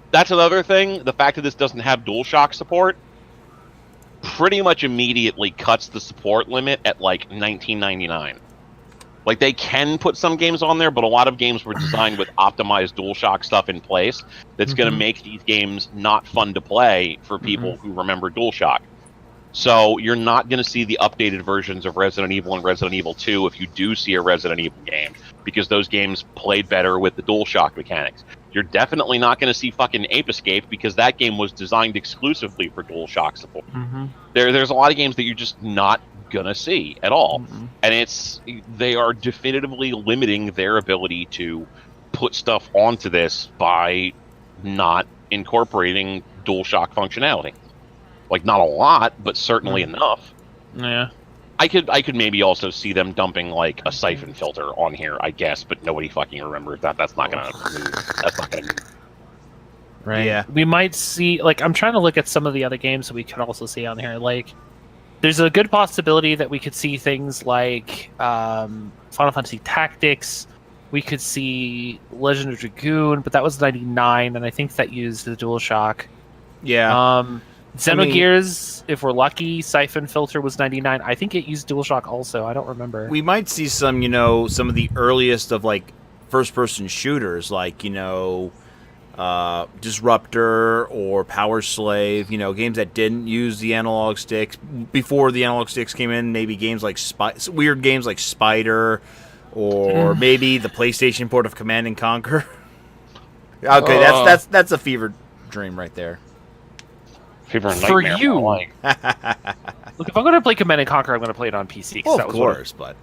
That's another thing. The fact that this doesn't have DualShock support pretty much immediately cuts the support limit at $19.99. They can put some games on there, but a lot of games were designed with optimized DualShock stuff in place that's going to make these games not fun to play for people who remember DualShock. So you're not going to see the updated versions of Resident Evil and Resident Evil 2 if you do see a Resident Evil game, because those games played better with the DualShock mechanics. You're definitely not going to see fucking Ape Escape, because that game was designed exclusively for DualShock support. There's a lot of games that you're just not gonna see at all, and they are definitively limiting their ability to put stuff onto this by not incorporating DualShock functionality. Not a lot, but certainly enough. Yeah. I could maybe also see them dumping a siphon filter on here, I guess, but nobody fucking remembers that. That's not gonna move. That's not gonna move. right? Yeah. We might see, like, I'm trying to look at some of the other games that we could also see on here. Like, there's a good possibility that we could see things like Final Fantasy Tactics. We could see Legend of Dragoon, but that was 99, and I think that used the DualShock. Yeah. Xenogears, if we're lucky, Siphon Filter was 99. I think it used DualShock also. I don't remember. We might see some, some of the earliest of, like, first-person shooters, like, Disruptor or Power Slave, games that didn't use the analog sticks. Before the analog sticks came in, maybe games like weird games like Spider, or maybe the PlayStation port of Command & Conquer. Okay, that's a fever dream right there. Fever and For nightmare. you. Like. Look, if I'm going to play Command & Conquer, I'm going to play it on PC. Well, of course, but...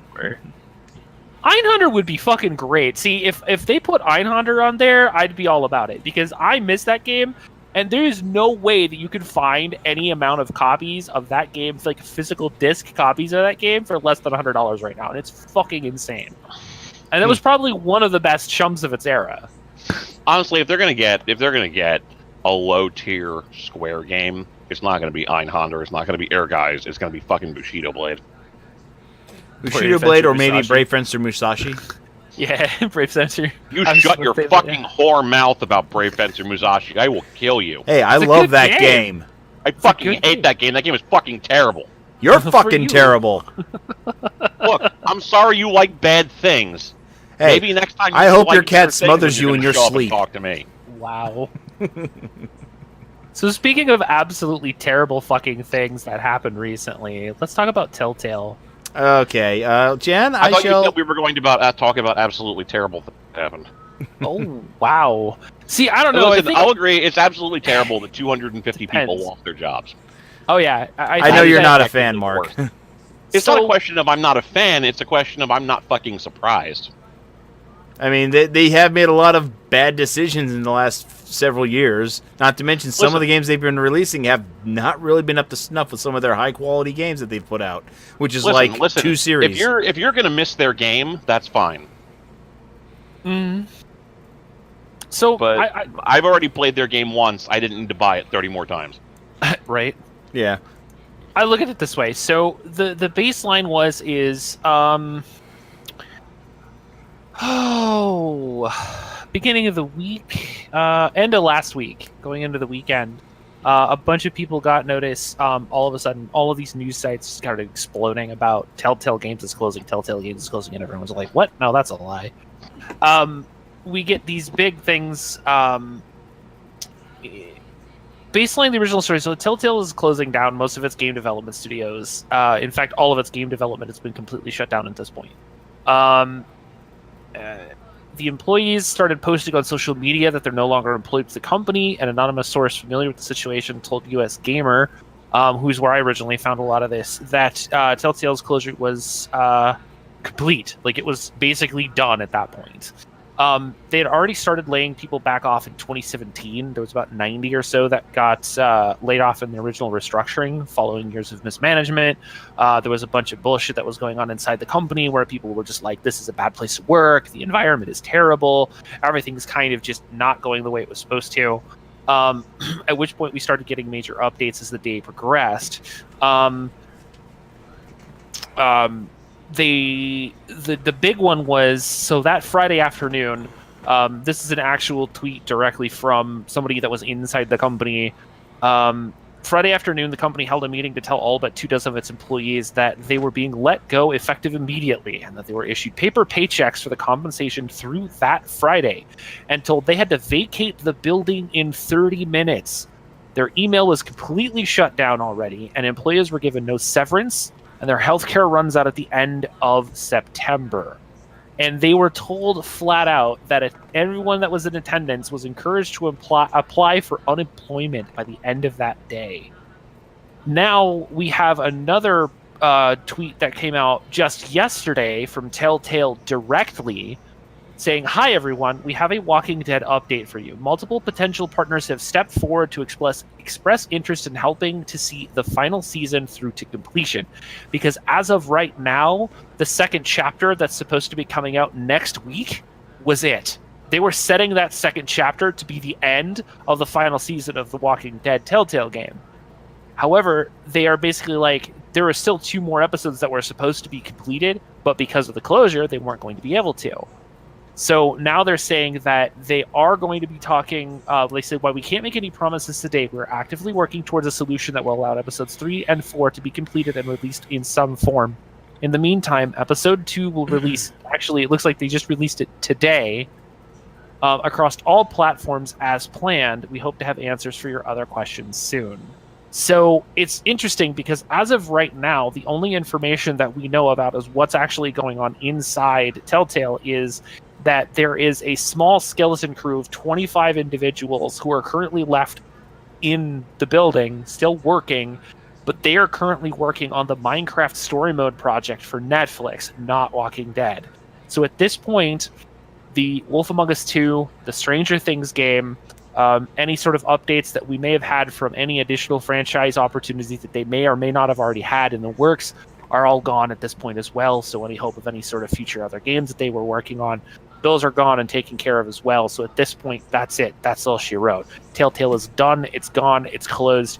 Einhander would be fucking great. See, if they put Einhander on there, I'd be all about it. Because I miss that game, and there's no way that you could find any amount of copies of that game, like physical disc copies of that game, for less than $100 right now. And it's fucking insane. And that was probably one of the best chums of its era. Honestly, if they're gonna get a low tier Square game, it's not gonna be Einhander, it's not gonna be Air Guys, it's gonna be fucking Bushido Blade. Bushido Blade, or maybe Brave Fencer Musashi. Yeah, Brave Fencer. You shut your fucking whore mouth about Brave Fencer Musashi. I will kill you. Hey, I love that game. I fucking hate that game. That game is fucking terrible. You're fucking terrible. Look, I'm sorry you like bad things. Hey, maybe next time I hope your cat smothers you in your sleep. Talk to me. Wow. So speaking of absolutely terrible fucking things that happened recently, let's talk about TellTale. Okay, Jen, I thought shall... you said we were going to talk about absolutely terrible things that happened. Oh, wow. See, I don't know. Listen, I'll agree, it's absolutely terrible that 250 people lost their jobs. Oh, yeah. I know you're not a fan, Mark. It's not a question of I'm not a fan, it's a question of I'm not fucking surprised. I mean, they have made a lot of bad decisions in the last several years. Not to mention, some of the games they've been releasing have not really been up to snuff with some of their high-quality games that they've put out, which is two series. If you're going to miss their game, that's fine. So, but I've already played their game once. I didn't need to buy it 30 more times. Right? Yeah. I look at it this way. So, the baseline is beginning of the week, end of last week, going into the weekend, a bunch of people got notice. All of a sudden, all of these news sites started exploding about TellTale Games is closing, TellTale Games is closing, and everyone's like, "What? No, that's a lie." We get these big things. Baseline, the original story. So TellTale is closing down most of its game development studios. In fact, all of its game development has been completely shut down at this point. The employees started posting on social media that they're no longer employed with the company. An anonymous source familiar with the situation told US Gamer, who's where I originally found a lot of this, that TellTale's closure was complete. Like, it was basically done at that point. They had already started laying people back off in 2017. There was about 90 or so that got laid off in the original restructuring following years of mismanagement. There was a bunch of bullshit that was going on inside the company where people were just like, this is a bad place to work. The environment is terrible. Everything's kind of just not going the way it was supposed to. At which point we started getting major updates as the day progressed. The big one was, so that Friday afternoon, this is an actual tweet directly from somebody that was inside the company. Friday afternoon, the company held a meeting to tell all but 24 of its employees that they were being let go effective immediately, and that they were issued paper paychecks for the compensation through that Friday, and told they had to vacate the building in 30 minutes. Their email was completely shut down already, and employees were given no severance, and their healthcare runs out at the end of September. And they were told flat out that if everyone that was in attendance was encouraged to apply for unemployment by the end of that day. Now we have another tweet that came out just yesterday from TellTale directly, saying, "Hi everyone, we have a Walking Dead update for you. Multiple potential partners have stepped forward to express interest in helping to see the final season through to completion. Because as of right now, the second chapter that's supposed to be coming out next week was it. they were setting that second chapter to be the end of the final season of the Walking Dead TellTale game. However, they are basically like, there are still 2 more episodes that were supposed to be completed, but because of the closure, they weren't going to be able to. So now they're saying that they are going to be talking, they said, while we can't make any promises today, we're actively working towards a solution that will allow episodes 3 and 4 to be completed and released in some form. In the meantime, episode 2 will release, actually, it looks like they just released it today, across all platforms as planned. We hope to have answers for your other questions soon. So it's interesting because as of right now, the only information that we know about is what's actually going on inside TellTale is that there is a small skeleton crew of 25 individuals who are currently left in the building, still working, but they are currently working on the Minecraft story mode project for Netflix, not Walking Dead. So at this point, the Wolf Among Us 2, the Stranger Things game, any sort of updates that we may have had from any additional franchise opportunities that they may or may not have already had in the works are all gone at this point as well. So any hope of any sort of future other games that they were working on, those are gone and taken care of as well. So at this point, that's it. That's all she wrote. TellTale is done. It's gone. It's closed.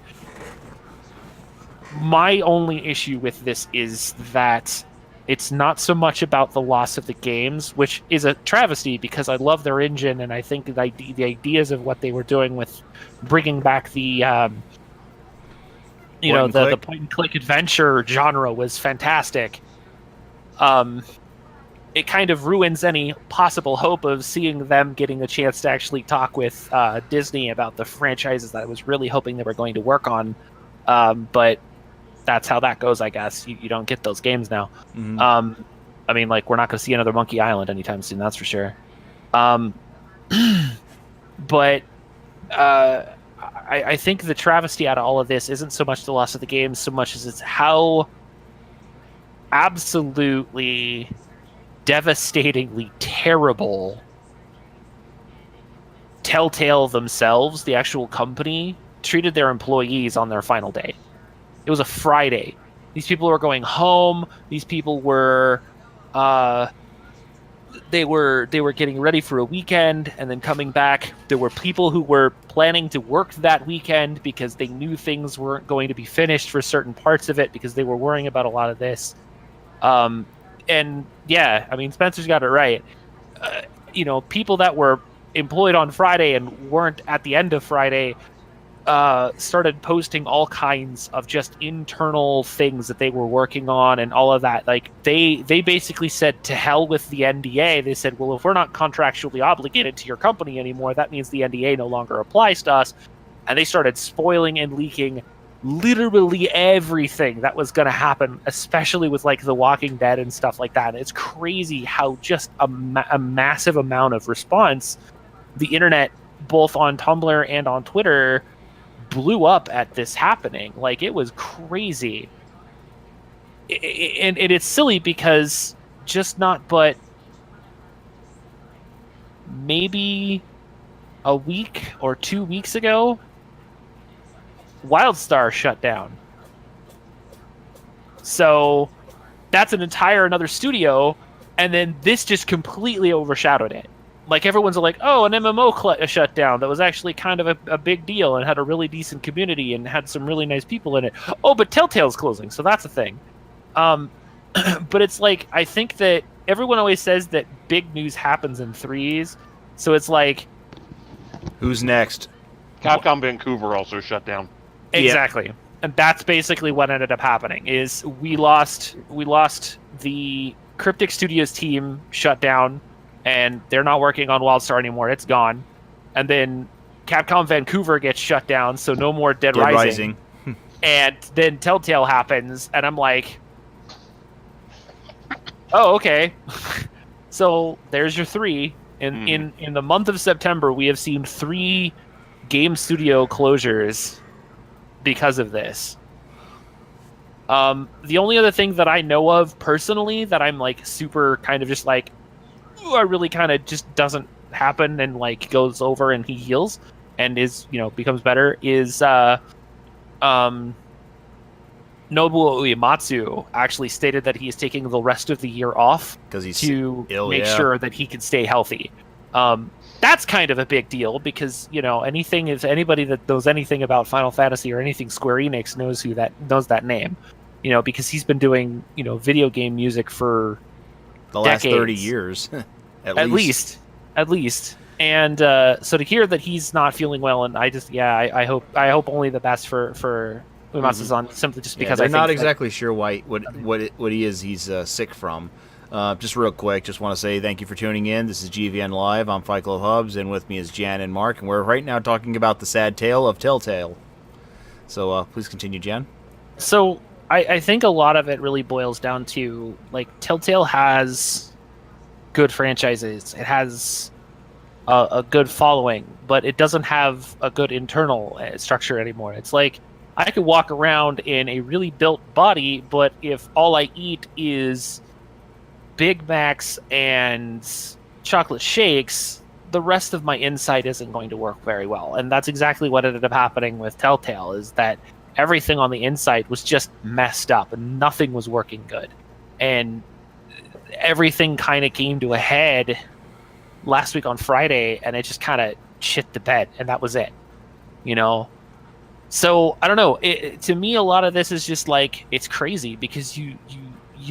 My only issue with this is that it's not so much about the loss of the games, which is a travesty because I love their engine and I think the ideas of what they were doing with bringing back the the point and click adventure genre was fantastic. It kind of ruins any possible hope of seeing them getting a chance to actually talk with Disney about the franchises that I was really hoping they were going to work on. But that's how that goes, I guess. You don't get those games now. Mm-hmm. I mean, like, we're not going to see another Monkey Island anytime soon, that's for sure. But I think the travesty out of all of this isn't so much the loss of the games, so much as it's how absolutely devastatingly terrible TellTale themselves, the actual company, treated their employees on their final day. It was a Friday. These people were going home. These people were, they were getting ready for a weekend and then coming back. There were people who were planning to work that weekend because they knew things weren't going to be finished for certain parts of it because they were worrying about a lot of this. And yeah, I mean, Spencer's got it right. People that were employed on Friday and weren't at the end of Friday started posting all kinds of just internal things that they were working on and all of that. Like they basically said, to hell with the NDA. They said, well, if we're not contractually obligated to your company anymore, that means the NDA no longer applies to us. And they started spoiling and leaking literally everything that was going to happen, especially with like The Walking Dead and stuff like that. And it's crazy how just a massive amount of response the internet, both on Tumblr and on Twitter, blew up at this happening. Like, it was crazy. And it's silly because but maybe a week or 2 weeks ago, WildStar shut down. So that's another studio, and then this just completely overshadowed it. Like, everyone's like, oh, an MMO shut down that was actually kind of a big deal and had a really decent community and had some really nice people in it. Oh, but TellTale's closing, so that's a thing. But it's like, I think that everyone always says that big news happens in threes, so it's like, who's next? Capcom Vancouver also shut down. Exactly. Yeah. And that's basically what ended up happening, is we lost the Cryptic Studios team shut down, and they're not working on WildStar anymore. It's gone. And then Capcom Vancouver gets shut down, so no more Dead Rising. And then TellTale happens, and I'm like, oh, okay. So there's your 3. In the month of September, we have seen 3 game studio closures because of this. The only other thing that I know of personally that I'm like super kind of just like, I really kind of just doesn't happen and like goes over and he heals and is, becomes better is Nobuo Uematsu actually stated that he is taking the rest of the year off because he's to ill, make sure that he can stay healthy. That's kind of a big deal because if anybody that knows anything about Final Fantasy or anything Square Enix knows that name, because he's been doing video game music for the last decades. 30 years, at least. And so to hear that he's not feeling well, and I hope only the best for Uematsu-san, simply just because they're not exactly sure what he is. He's sick from. Just real quick, just want to say thank you for tuning in. This is GVN Live. I'm Fight Club Hubs, and with me is Jan and Mark, and we're right now talking about the sad tale of TellTale. So please continue, Jan. So I think a lot of it really boils down to, like, TellTale has good franchises. It has a good following, but it doesn't have a good internal structure anymore. It's like, I could walk around in a really built body, but if all I eat is Big Macs and chocolate shakes, the rest of my inside isn't going to work very well. And that's exactly what ended up happening with TellTale, is that everything on the inside was just messed up and nothing was working good. And everything kind of came to a head last week on Friday, and it just kind of shit the bed, and that was it. So I don't know. To me, a lot of this is just like, it's crazy because you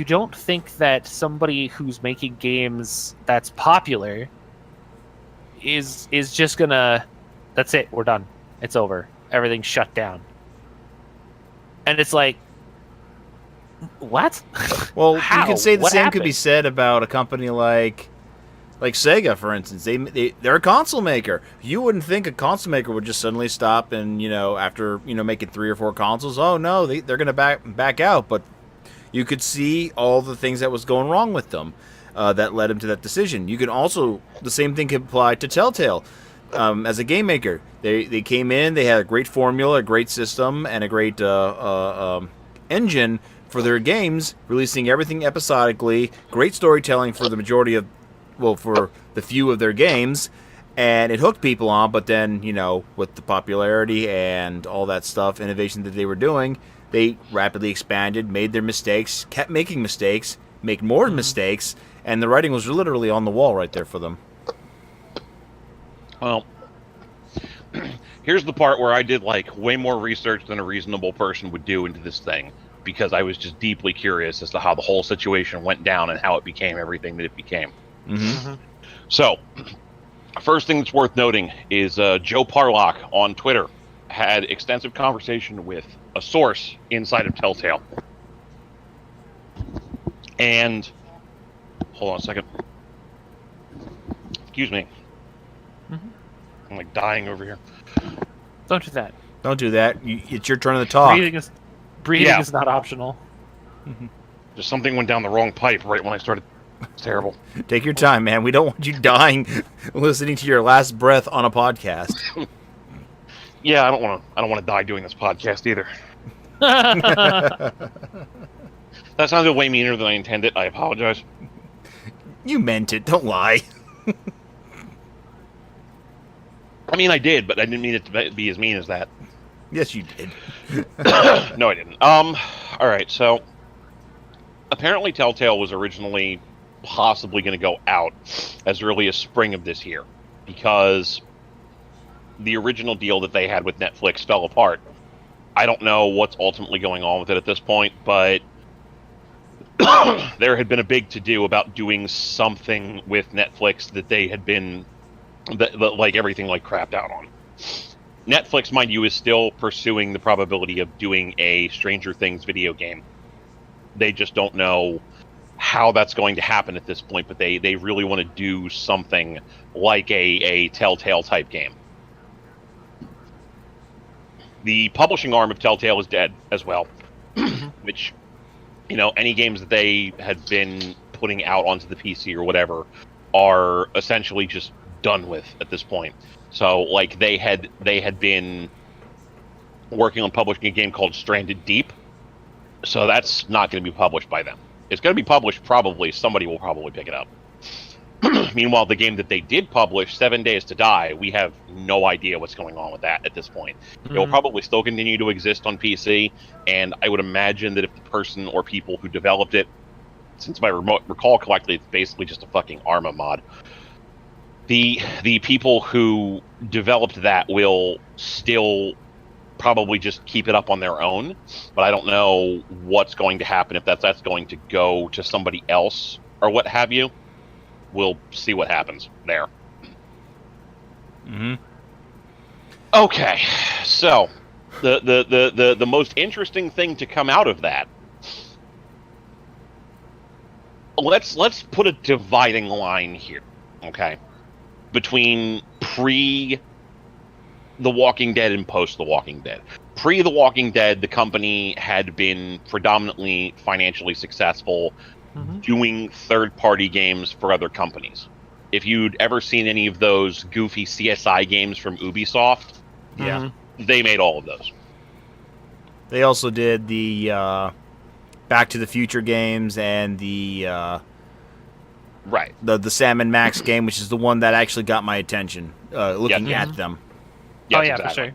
don't think that somebody who's making games that's popular is just gonna, that's it, we're done, it's over, everything's shut down. And it's like, what? Well, you can say the same could be said about a company like Sega, for instance. They're a console maker. You wouldn't think a console maker would just suddenly stop and, after, making 3 or 4 consoles, oh no, they're going to back out. But you could see all the things that was going wrong with them that led them to that decision. You can also, the same thing could apply to TellTale. As a game maker, they came in, they had a great formula, a great system, and a great engine for their games, releasing everything episodically, great storytelling for the majority of, for the few of their games, and it hooked people on. But then, with the popularity and all that stuff, innovation that they were doing, they rapidly expanded, made their mistakes, kept making mistakes, make more mistakes, and the writing was literally on the wall right there for them. Well, here's the part where I did way more research than a reasonable person would do into this thing, because I was just deeply curious as to how the whole situation went down and how it became everything that it became. So, first thing that's worth noting is Joe Parlock on Twitter had extensive conversation with a source inside of TellTale. And, hold on a second. Excuse me. I'm dying over here. Don't do that. Don't do that. It's your turn to talk. Breathing is not optional. Just something went down the wrong pipe right when I started. It's terrible. Take your time, man. We don't want you dying listening to your last breath on a podcast. Yeah, I don't want to die doing this podcast either. That sounded way meaner than I intended. I apologize. You meant it. Don't lie. I mean, I did, but I didn't mean it to be as mean as that. Yes, you did. No, I didn't. All right, so apparently TellTale was originally possibly going to go out as early as spring of this year, because the original deal that they had with Netflix fell apart. I don't know what's ultimately going on with it at this point, but there had been a big to-do about doing something with Netflix that they had been, everything crapped out on. Netflix, mind you, is still pursuing the probability of doing a Stranger Things video game. They just don't know how that's going to happen at this point, but they really want to do something like a TellTale type game. The publishing arm of TellTale is dead as well, which, any games that they had been putting out onto the PC or whatever are essentially just done with at this point. So, they had been working on publishing a game called Stranded Deep, so that's not going to be published by them. It's going to be published probably. Somebody will probably pick it up. Meanwhile, the game that they did publish, 7 Days to Die, we have no idea what's going on with that at this point. It will probably still continue to exist on PC, and I would imagine that if the person or people who developed it, since I recall correctly, it's basically just a fucking Arma mod. the people who developed that will still probably just keep it up on their own, but I don't know what's going to happen if that's going to go to somebody else or what have you. We'll see what happens there. Mm-hmm. Okay, so the most interesting thing to come out of that. Let's put a dividing line here, okay, between pre The Walking Dead and post The Walking Dead. Pre The Walking Dead, the company had been predominantly financially successful, doing third-party games for other companies. If you'd ever seen any of those goofy CSI games from Ubisoft, they made all of those. They also did the Back to the Future games and the the Sam and Max game, which is the one that actually got my attention. Looking at them. Yes, exactly. For sure.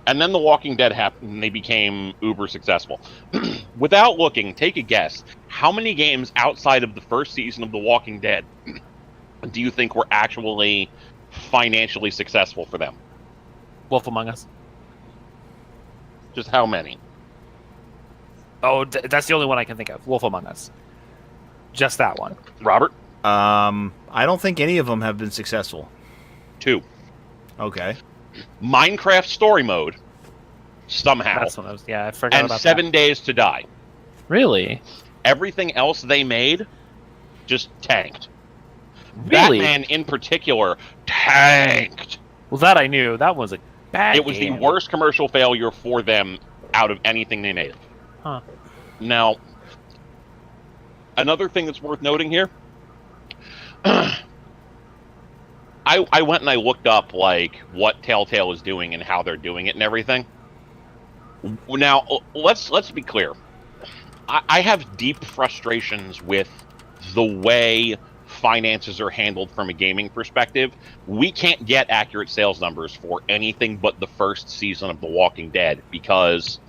And then The Walking Dead happened, and they became uber successful. Without looking, take a guess. How many games outside of the first season of The Walking Dead do you think were actually financially successful for them? Wolf Among Us. Just how many? Oh, that's the only one I can think of. Wolf Among Us. Just that one. Robert? I don't think any of them have been successful. 2. Okay. Minecraft Story Mode, somehow. That's one I was. Yeah, I forgot and about 7 that. Days to Die. Really? Everything else they made just tanked. Really? Batman in particular tanked. Well, that I knew. That was a bad It was game. the worst commercial failure for them out of anything they made. Huh. Now, another thing that's worth noting here, I went and I looked up like what TellTale is doing and how they're doing it and everything. Now, let's be clear. I have deep frustrations with the way finances are handled from a gaming perspective. We can't get accurate sales numbers for anything but the first season of The Walking Dead because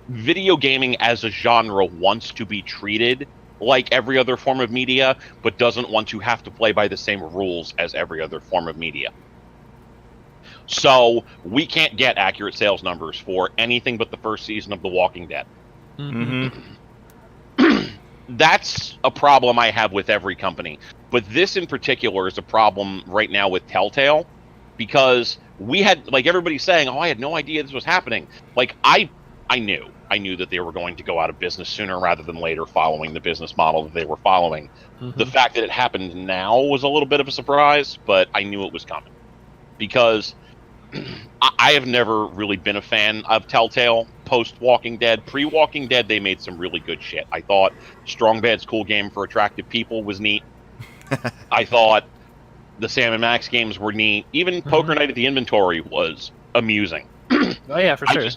video gaming as a genre wants to be treated like every other form of media, but doesn't want to have to play by the same rules as every other form of media. So we can't get accurate sales numbers for anything but the first season of The Walking Dead. That's a problem I have with every company. But this in particular is a problem right now with TellTale because we had, like everybody's saying, oh, I had no idea this was happening. Like, I knew that they were going to go out of business sooner rather than later following the business model that they were following. The fact that it happened now was a little bit of a surprise, but I knew it was coming. Because I have never really been a fan of TellTale post-Walking Dead. Pre-Walking Dead, they made some really good shit. I thought Strong Bad's Cool Game for Attractive People was neat. I thought the Sam and Max games were neat. Even Poker Night at the Inventory was amusing. Oh, yeah, for sure.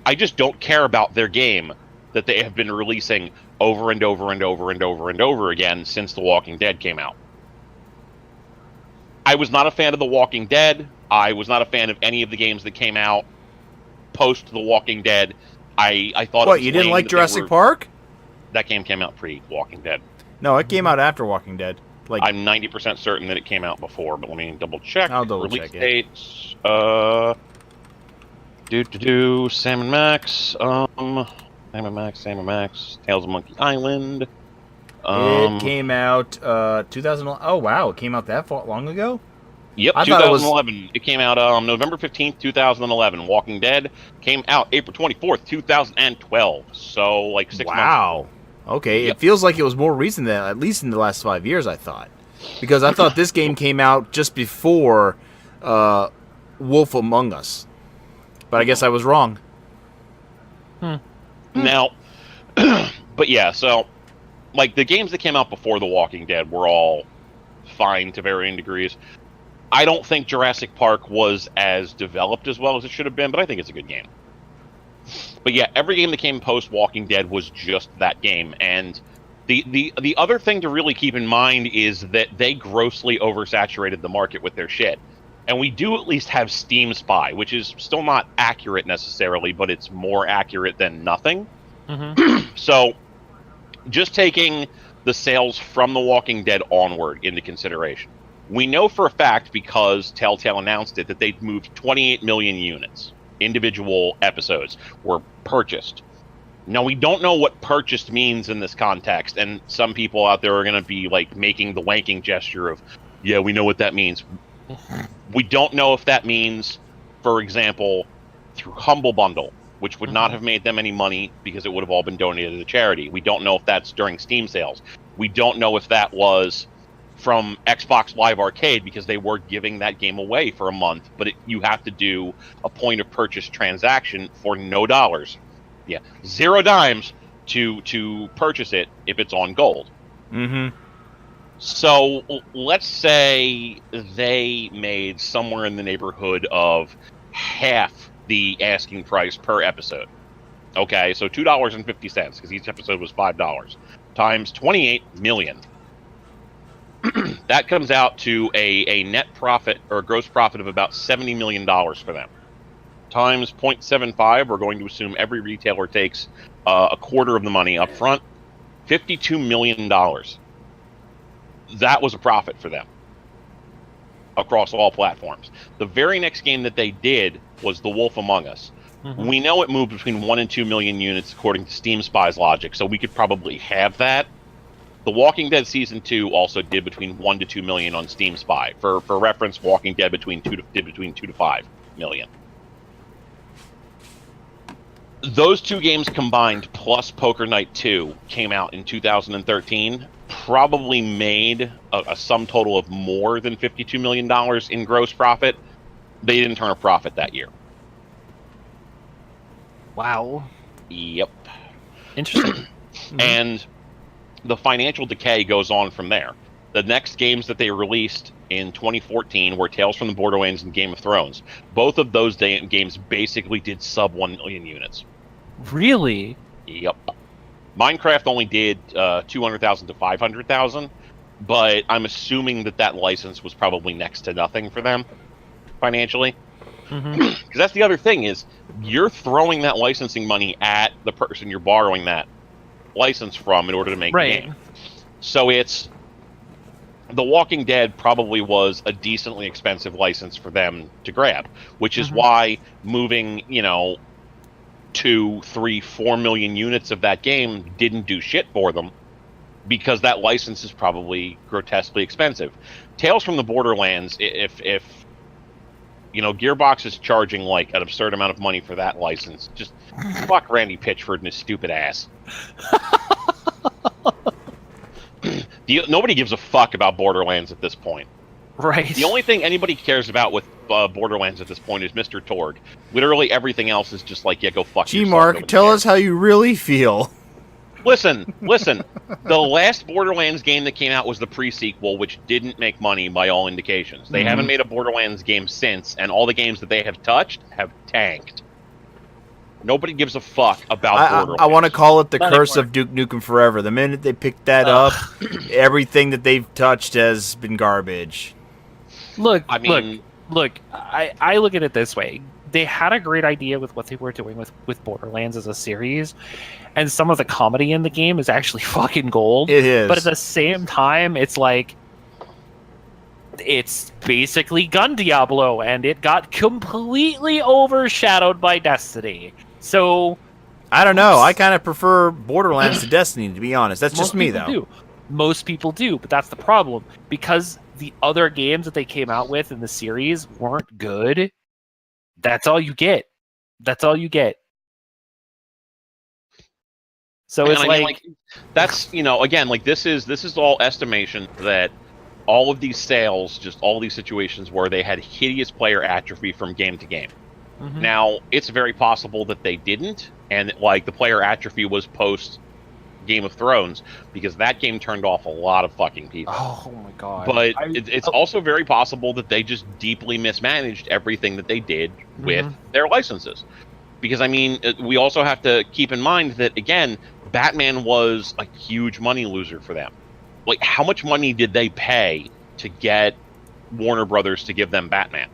I just don't care about their game that they have been releasing over and over and over and over and over again since The Walking Dead came out. I was not a fan of The Walking Dead. I was not a fan of any of the games that came out post The Walking Dead. I thought. What, you didn't like Jurassic Park? That game came out pre-Walking Dead. No, it came out after Walking Dead. Like, I'm 90% certain that it came out before, but let me double check. I'll double Release check it. dates. Sam and Max. Sam and Max. Tales of Monkey Island. It came out 2011. Oh wow, it came out that long ago. Yep, I 2011. It came out November 15th, 2011. Walking Dead came out April 24th, 2012. So like 6 months. Wow. Okay, Yep. It feels like it was more recent than at least in the last 5 years. I thought, because I thought this game came out just before Wolf Among Us, but I guess I was wrong. Now, but yeah, so like the games that came out before The Walking Dead were all fine to varying degrees. I don't think Jurassic Park was as developed as well as it should have been, but I think it's a good game. But yeah, every game that came post Walking Dead was just that game. And the other thing to really keep in mind is that they grossly oversaturated the market with their shit. And we do at least have Steam Spy, which is still not accurate necessarily, but it's more accurate than nothing. So just taking the sales from The Walking Dead onward into consideration. We know for a fact, because TellTale announced it, that they'd moved 28 million units. Individual episodes were purchased. Now, we don't know what purchased means in this context, and some people out there are going to be like making the wanking gesture of, yeah, we know what that means. We don't know if that means, for example, through Humble Bundle, which would not have made them any money because it would have all been donated to charity. We don't know if that's during Steam sales. We don't know if that was from Xbox Live Arcade, because they were giving that game away for a month, but you have to do a point of purchase transaction for no dollars. Yeah, 0 dimes to purchase it if it's on gold. So let's say they made somewhere in the neighborhood of half the asking price per episode. Okay, so $2.50, because each episode was $5, times 28 million. That comes out to a net profit, or a gross profit, of about $70 million for them. Times 0.75, we're going to assume every retailer takes a quarter of the money up front. $52 million. That was a profit for them across all platforms. The very next game that they did was The Wolf Among Us. We know it moved between 1 and 2 million units according to Steam Spy's logic, so we could probably have that. The Walking Dead Season 2 also did between 1 to 2 million on Steam Spy. For reference, Walking Dead did between 2 to 5 million. Those two games combined, plus Poker Night 2, came out in 2013, probably made a sum total of more than $52 million in gross profit. They didn't turn a profit that year. Wow. Yep. Interesting. And the financial decay goes on from there. The next games that they released in 2014 were Tales from the Borderlands and Game of Thrones. Both of those games basically did sub 1 million units. Really? Yep. Minecraft only did 200,000 to 500,000, but I'm assuming that license was probably next to nothing for them financially. Because that's the other thing, is you're throwing that licensing money at the person you're borrowing that license from in order to make the game. So it's The Walking Dead probably was a decently expensive license for them to grab, which is why moving, 2, 3, 4 million units of that game didn't do shit for them, because that license is probably grotesquely expensive. Tales from the Borderlands, if Gearbox is charging like an absurd amount of money for that license, just fuck Randy Pitchford and his stupid ass. Nobody gives a fuck about Borderlands at this point. Right. The only thing anybody cares about with Borderlands at this point is Mr. Torg. Literally everything else is just like, yeah, go fuck yourself. G-Mark, tell us how you really feel. Listen. The last Borderlands game that came out was the pre-sequel, which didn't make money by all indications. They haven't made a Borderlands game since, and all the games that they have touched have tanked. Nobody gives a fuck about Borderlands. I want to call it the curse of Duke Nukem Forever. The minute they picked that up, everything that they've touched has been garbage. Look, I look at it this way. They had a great idea with what they were doing with Borderlands as a series, and some of the comedy in the game is actually fucking gold. It is. But at the same time, it's like, it's basically Gun Diablo, and it got completely overshadowed by Destiny. So, I don't know. I kind of prefer Borderlands to Destiny, to be honest. That's just me, though. Most people do, but that's the problem. Because the other games that they came out with in the series weren't good, that's all you get. So it's that's, again, like this is all estimation that all of these sales, just all these situations where they had hideous player atrophy from game to game. Now, it's very possible that they didn't, and like the player atrophy was post Game of Thrones, because that game turned off a lot of fucking people. Oh my god. But it's also very possible that they just deeply mismanaged everything that they did with their licenses. Because, I mean, we also have to keep in mind that, again, Batman was a huge money loser for them. Like, how much money did they pay to get Warner Brothers to give them Batman?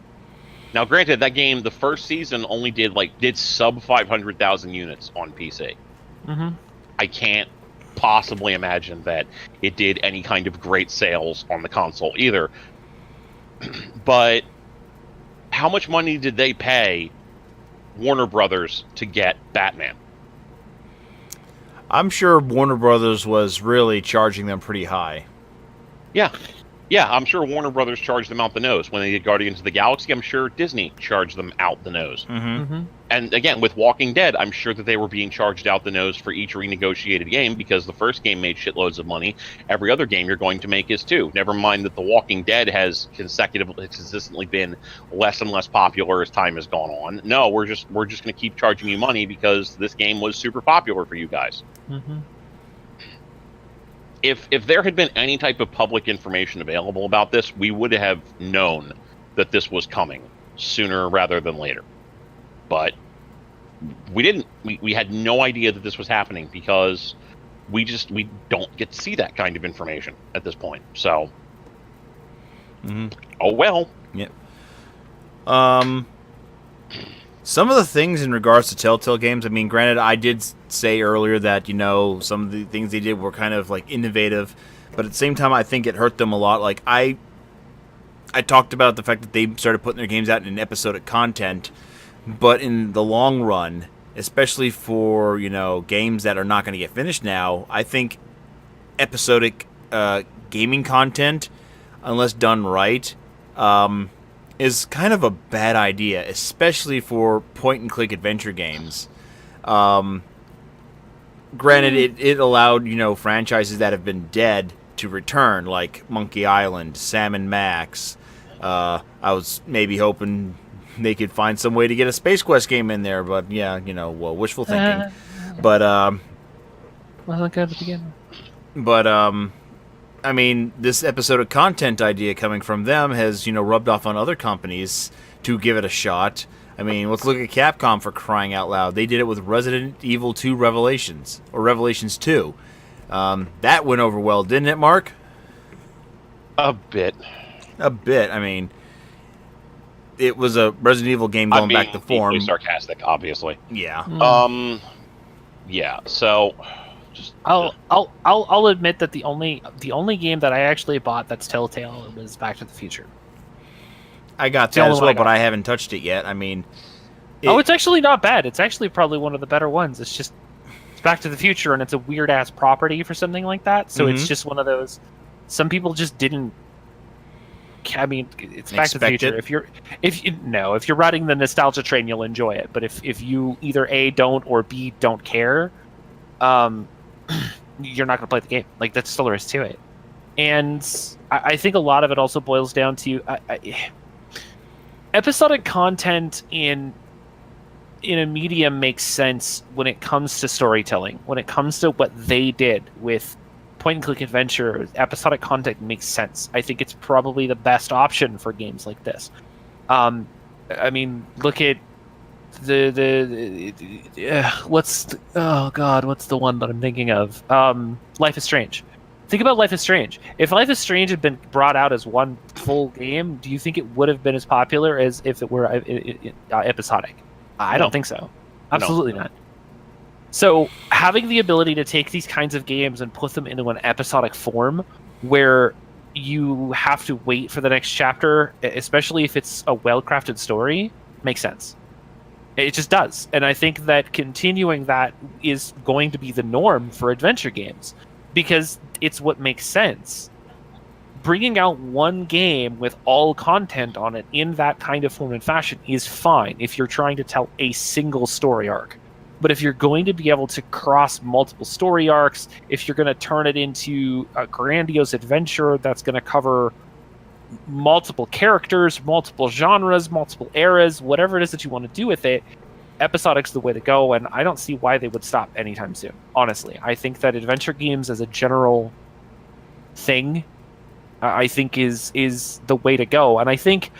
Now, granted, that game, the first season only did sub 500,000 units on PC. I can't possibly imagine that it did any kind of great sales on the console either. But how much money did they pay Warner Brothers to get Batman? I'm sure Warner Brothers was really charging them pretty high. Yeah, I'm sure Warner Brothers charged them out the nose. When they did Guardians of the Galaxy, I'm sure Disney charged them out the nose. Mm-hmm. And again, with Walking Dead, I'm sure that they were being charged out the nose for each renegotiated game because the first game made shitloads of money. Every other game you're going to make is too. Never mind that The Walking Dead has consistently been less and less popular as time has gone on. No, we're just going to keep charging you money because this game was super popular for you guys. Mm-hmm. If there had been any type of public information available about this, we would have known that this was coming sooner rather than later. But we didn't. We had no idea that this was happening because we don't get to see that kind of information at this point. So, oh well. Yep. Some of the things in regards to TellTale games, I mean, granted, I did say earlier that, some of the things they did were kind of, like, innovative, but at the same time, I think it hurt them a lot. Like, I talked about the fact that they started putting their games out in episodic content, but in the long run, especially for, games that are not going to get finished now, I think episodic gaming content, unless done right, is kind of a bad idea, especially for point-and-click adventure games. Granted, it allowed, franchises that have been dead to return, like Monkey Island, Sam and Max. I was maybe hoping they could find some way to get a Space Quest game in there, but yeah, wishful thinking. But, wasn't good to begin with. But, I mean, this episodic content idea coming from them has, rubbed off on other companies to give it a shot. I mean, let's look at Capcom for crying out loud. They did it with Resident Evil 2 Revelations, or Revelations 2. That went over well, didn't it, Mark? A bit. A bit. I mean, it was a Resident Evil game going back to form. Deeply sarcastic, obviously. Yeah. Yeah. So. I'll admit that the only game that I actually bought that's TellTale was Back to the Future. I got that as well, but I haven't touched it yet. I mean, it's actually not bad. It's actually probably one of the better ones. It's Back to the Future, and it's a weird ass property for something like that. So it's just one of those. Some people just didn't. I mean, it's Back to the Future. If you're riding the nostalgia train, you'll enjoy it. But if you either A, don't, or B, don't care, you're not going to play the game. Like, that's still there is to it. And I think a lot of it also boils down to episodic content in a medium makes sense when it comes to storytelling. When it comes to what they did with point-and-click adventure, episodic content makes sense. I think it's probably the best option for games like this. I mean, look at what's the one that I'm thinking of? Life is Strange. Think about Life is Strange. If Life is Strange had been brought out as one full game, do you think it would have been as popular as if it were episodic? I don't think so. Absolutely not. So having the ability to take these kinds of games and put them into an episodic form where you have to wait for the next chapter, especially if it's a well-crafted story, makes sense. It just does. And I think that continuing that is going to be the norm for adventure games because it's what makes sense. Bringing out one game with all content on it in that kind of form and fashion is fine if you're trying to tell a single story arc. But if you're going to be able to cross multiple story arcs, if you're going to turn it into a grandiose adventure that's going to cover multiple characters, multiple genres, multiple eras, whatever it is that you want to do with it, episodic's the way to go, and I don't see why they would stop anytime soon. Honestly, I think that adventure games as a general thing, I think is the way to go. And I think,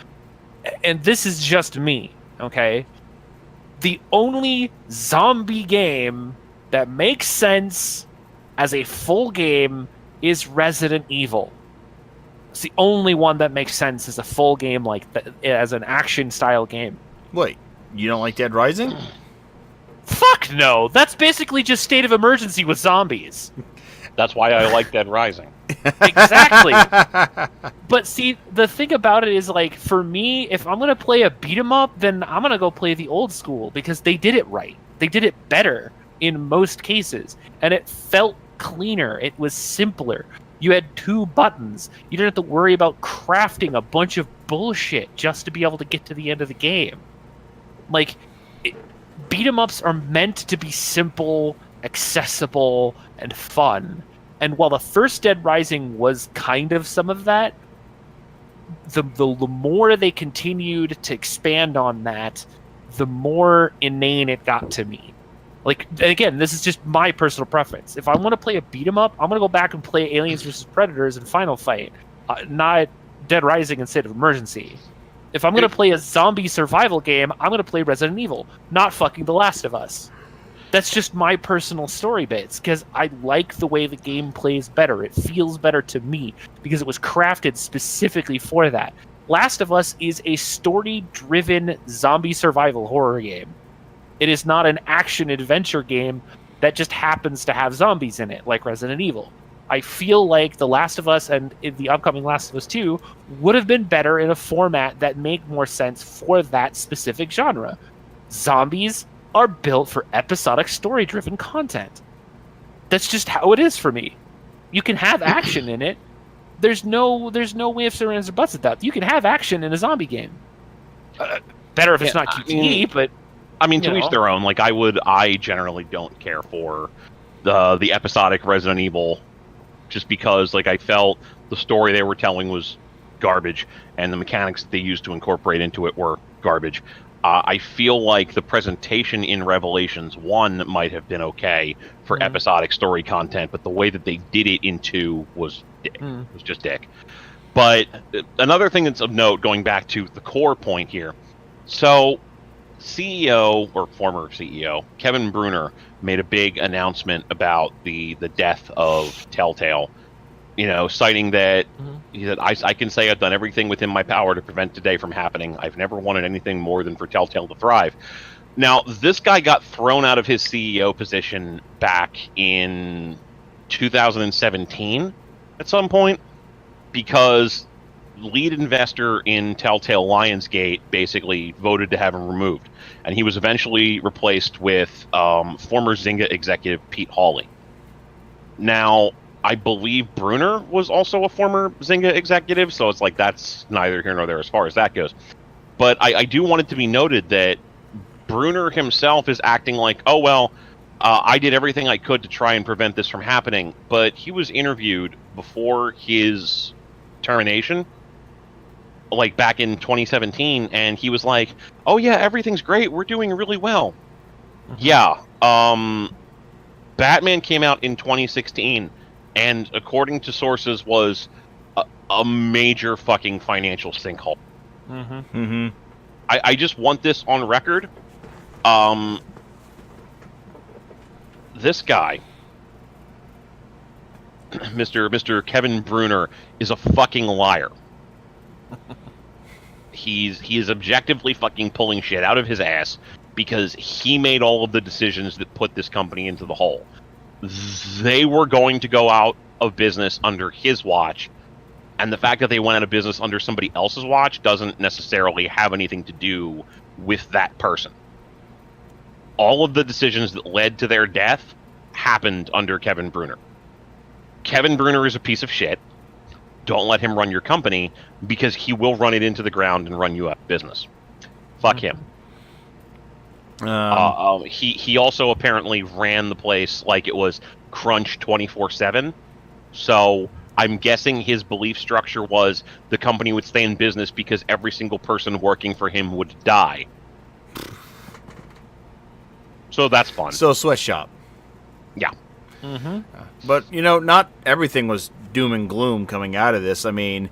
and this is just me, okay, the only zombie game that makes sense as a full game is Resident Evil. It's the only one that makes sense as a full game, like as an action style game. Wait, you don't like Dead Rising? Fuck no! That's basically just State of Emergency with zombies. That's why I like Dead Rising. Exactly. But see, the thing about it is, like, for me, if I'm gonna play a beat 'em up, then I'm gonna go play the old school because they did it right. They did it better in most cases, and it felt cleaner. It was simpler. You had 2 buttons. You didn't have to worry about crafting a bunch of bullshit just to be able to get to the end of the game. Like, beat 'em ups are meant to be simple, accessible, and fun. And while the first Dead Rising was kind of some of that, the more they continued to expand on that, the more inane it got to me. Like, again, this is just my personal preference. If I want to play a beat 'em up, I'm going to go back and play Aliens vs. Predators and Final Fight, not Dead Rising in State of Emergency. If I'm going to play a zombie survival game, I'm going to play Resident Evil, not fucking The Last of Us. That's just my personal story bits, because I like the way the game plays better. It feels better to me, because it was crafted specifically for that. Last of Us is a story-driven zombie survival horror game. It is not an action-adventure game that just happens to have zombies in it, like Resident Evil. I feel like The Last of Us and the upcoming Last of Us 2 would have been better in a format that made more sense for that specific genre. Zombies are built for episodic story-driven content. That's just how it is for me. You can have action in it. There's no ifs or ands or buts at that. You can have action in a zombie game. Better if it's not QTE, but I mean, to each their own. Like, I generally don't care for the episodic Resident Evil, just because, like, I felt the story they were telling was garbage, and the mechanics that they used to incorporate into it were garbage. I feel like the presentation in Revelations 1 might have been okay for episodic story content, but the way that they did it in 2 was dick. It was just dick. But another thing that's of note, going back to the core point here, so CEO, or former CEO, Kevin Bruner, made a big announcement about the death of TellTale, citing that he said, I can say I've done everything within my power to prevent today from happening. I've never wanted anything more than for TellTale to thrive. Now, this guy got thrown out of his CEO position back in 2017 at some point because lead investor in TellTale Lionsgate basically voted to have him removed. And he was eventually replaced with former Zynga executive Pete Hawley. Now, I believe Bruner was also a former Zynga executive, so it's like that's neither here nor there as far as that goes. But I do want it to be noted that Bruner himself is acting like, oh, well, I did everything I could to try and prevent this from happening. But he was interviewed before his termination, like back in 2017, and he was like, oh, yeah, everything's great. We're doing really well. Yeah. Batman came out in 2016. And according to sources, was a major fucking financial sinkhole. I just want this on record. This guy, Mr. Kevin Bruner, is a fucking liar. He is objectively fucking pulling shit out of his ass because he made all of the decisions that put this company into the hole. They were going to go out of business under his watch, and the fact that they went out of business under somebody else's watch doesn't necessarily have anything to do with that person. All of the decisions that led to their death happened under Kevin Bruner. Kevin Bruner is a piece of shit. Don't let him run your company, because he will run it into the ground and run you out of business. Fuck him. He also apparently ran the place like it was crunch 24/7. So I'm guessing his belief structure was the company would stay in business because every single person working for him would die. So that's fun. So sweatshop. Yeah. But, not everything was doom and gloom coming out of this. I mean,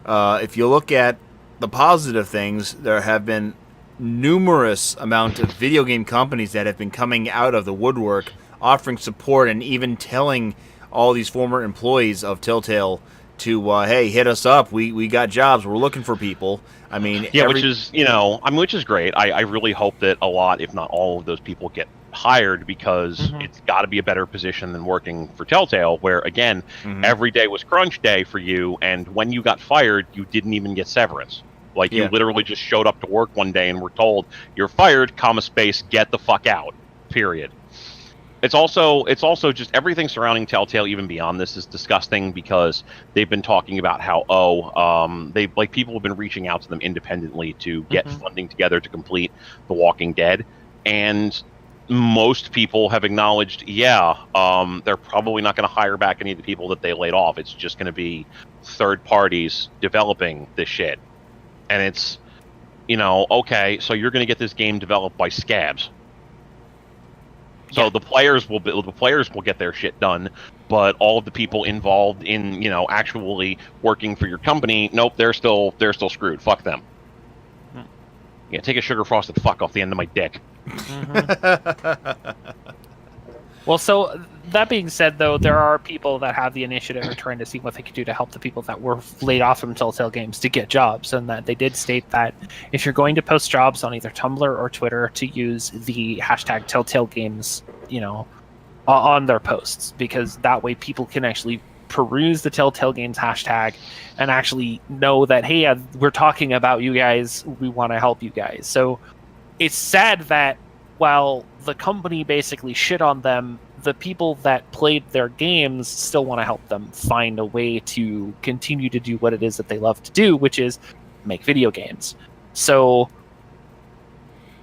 if you look at the positive things, there have been numerous amount of video game companies that have been coming out of the woodwork, offering support and even telling all these former employees of TellTale to, hey, hit us up. We got jobs. We're looking for people. I mean, which is, which is great. I really hope that a lot, if not all of those people get hired because it's got to be a better position than working for TellTale, where again, every day was crunch day for you, and when you got fired, you didn't even get severance. Like you literally just showed up to work one day and were told you're fired, comma space, get the fuck out. Period. It's also just everything surrounding TellTale, even beyond this, is disgusting because they've been talking about how people have been reaching out to them independently to get funding together to complete The Walking Dead, and most people have acknowledged, they're probably not going to hire back any of the people that they laid off. It's just going to be third parties developing this shit, and it's okay, so you're going to get this game developed by scabs. So the players will get their shit done, but all of the people involved in actually working for your company, nope, they're still screwed. Fuck them. Yeah, take a sugar frosted fuck off the end of my dick. Well, so that being said, though, there are people that have the initiative or trying to see what they can do to help the people that were laid off from TellTale Games to get jobs, and that they did state that if you're going to post jobs on either Tumblr or Twitter, to use the hashtag TellTale Games, on their posts, because that way people can actually peruse the TellTale Games hashtag and actually know that, hey, we're talking about you guys, we want to help you guys. So it's sad that while the company basically shit on them, the people that played their games still want to help them find a way to continue to do what it is that they love to do, which is make video games. So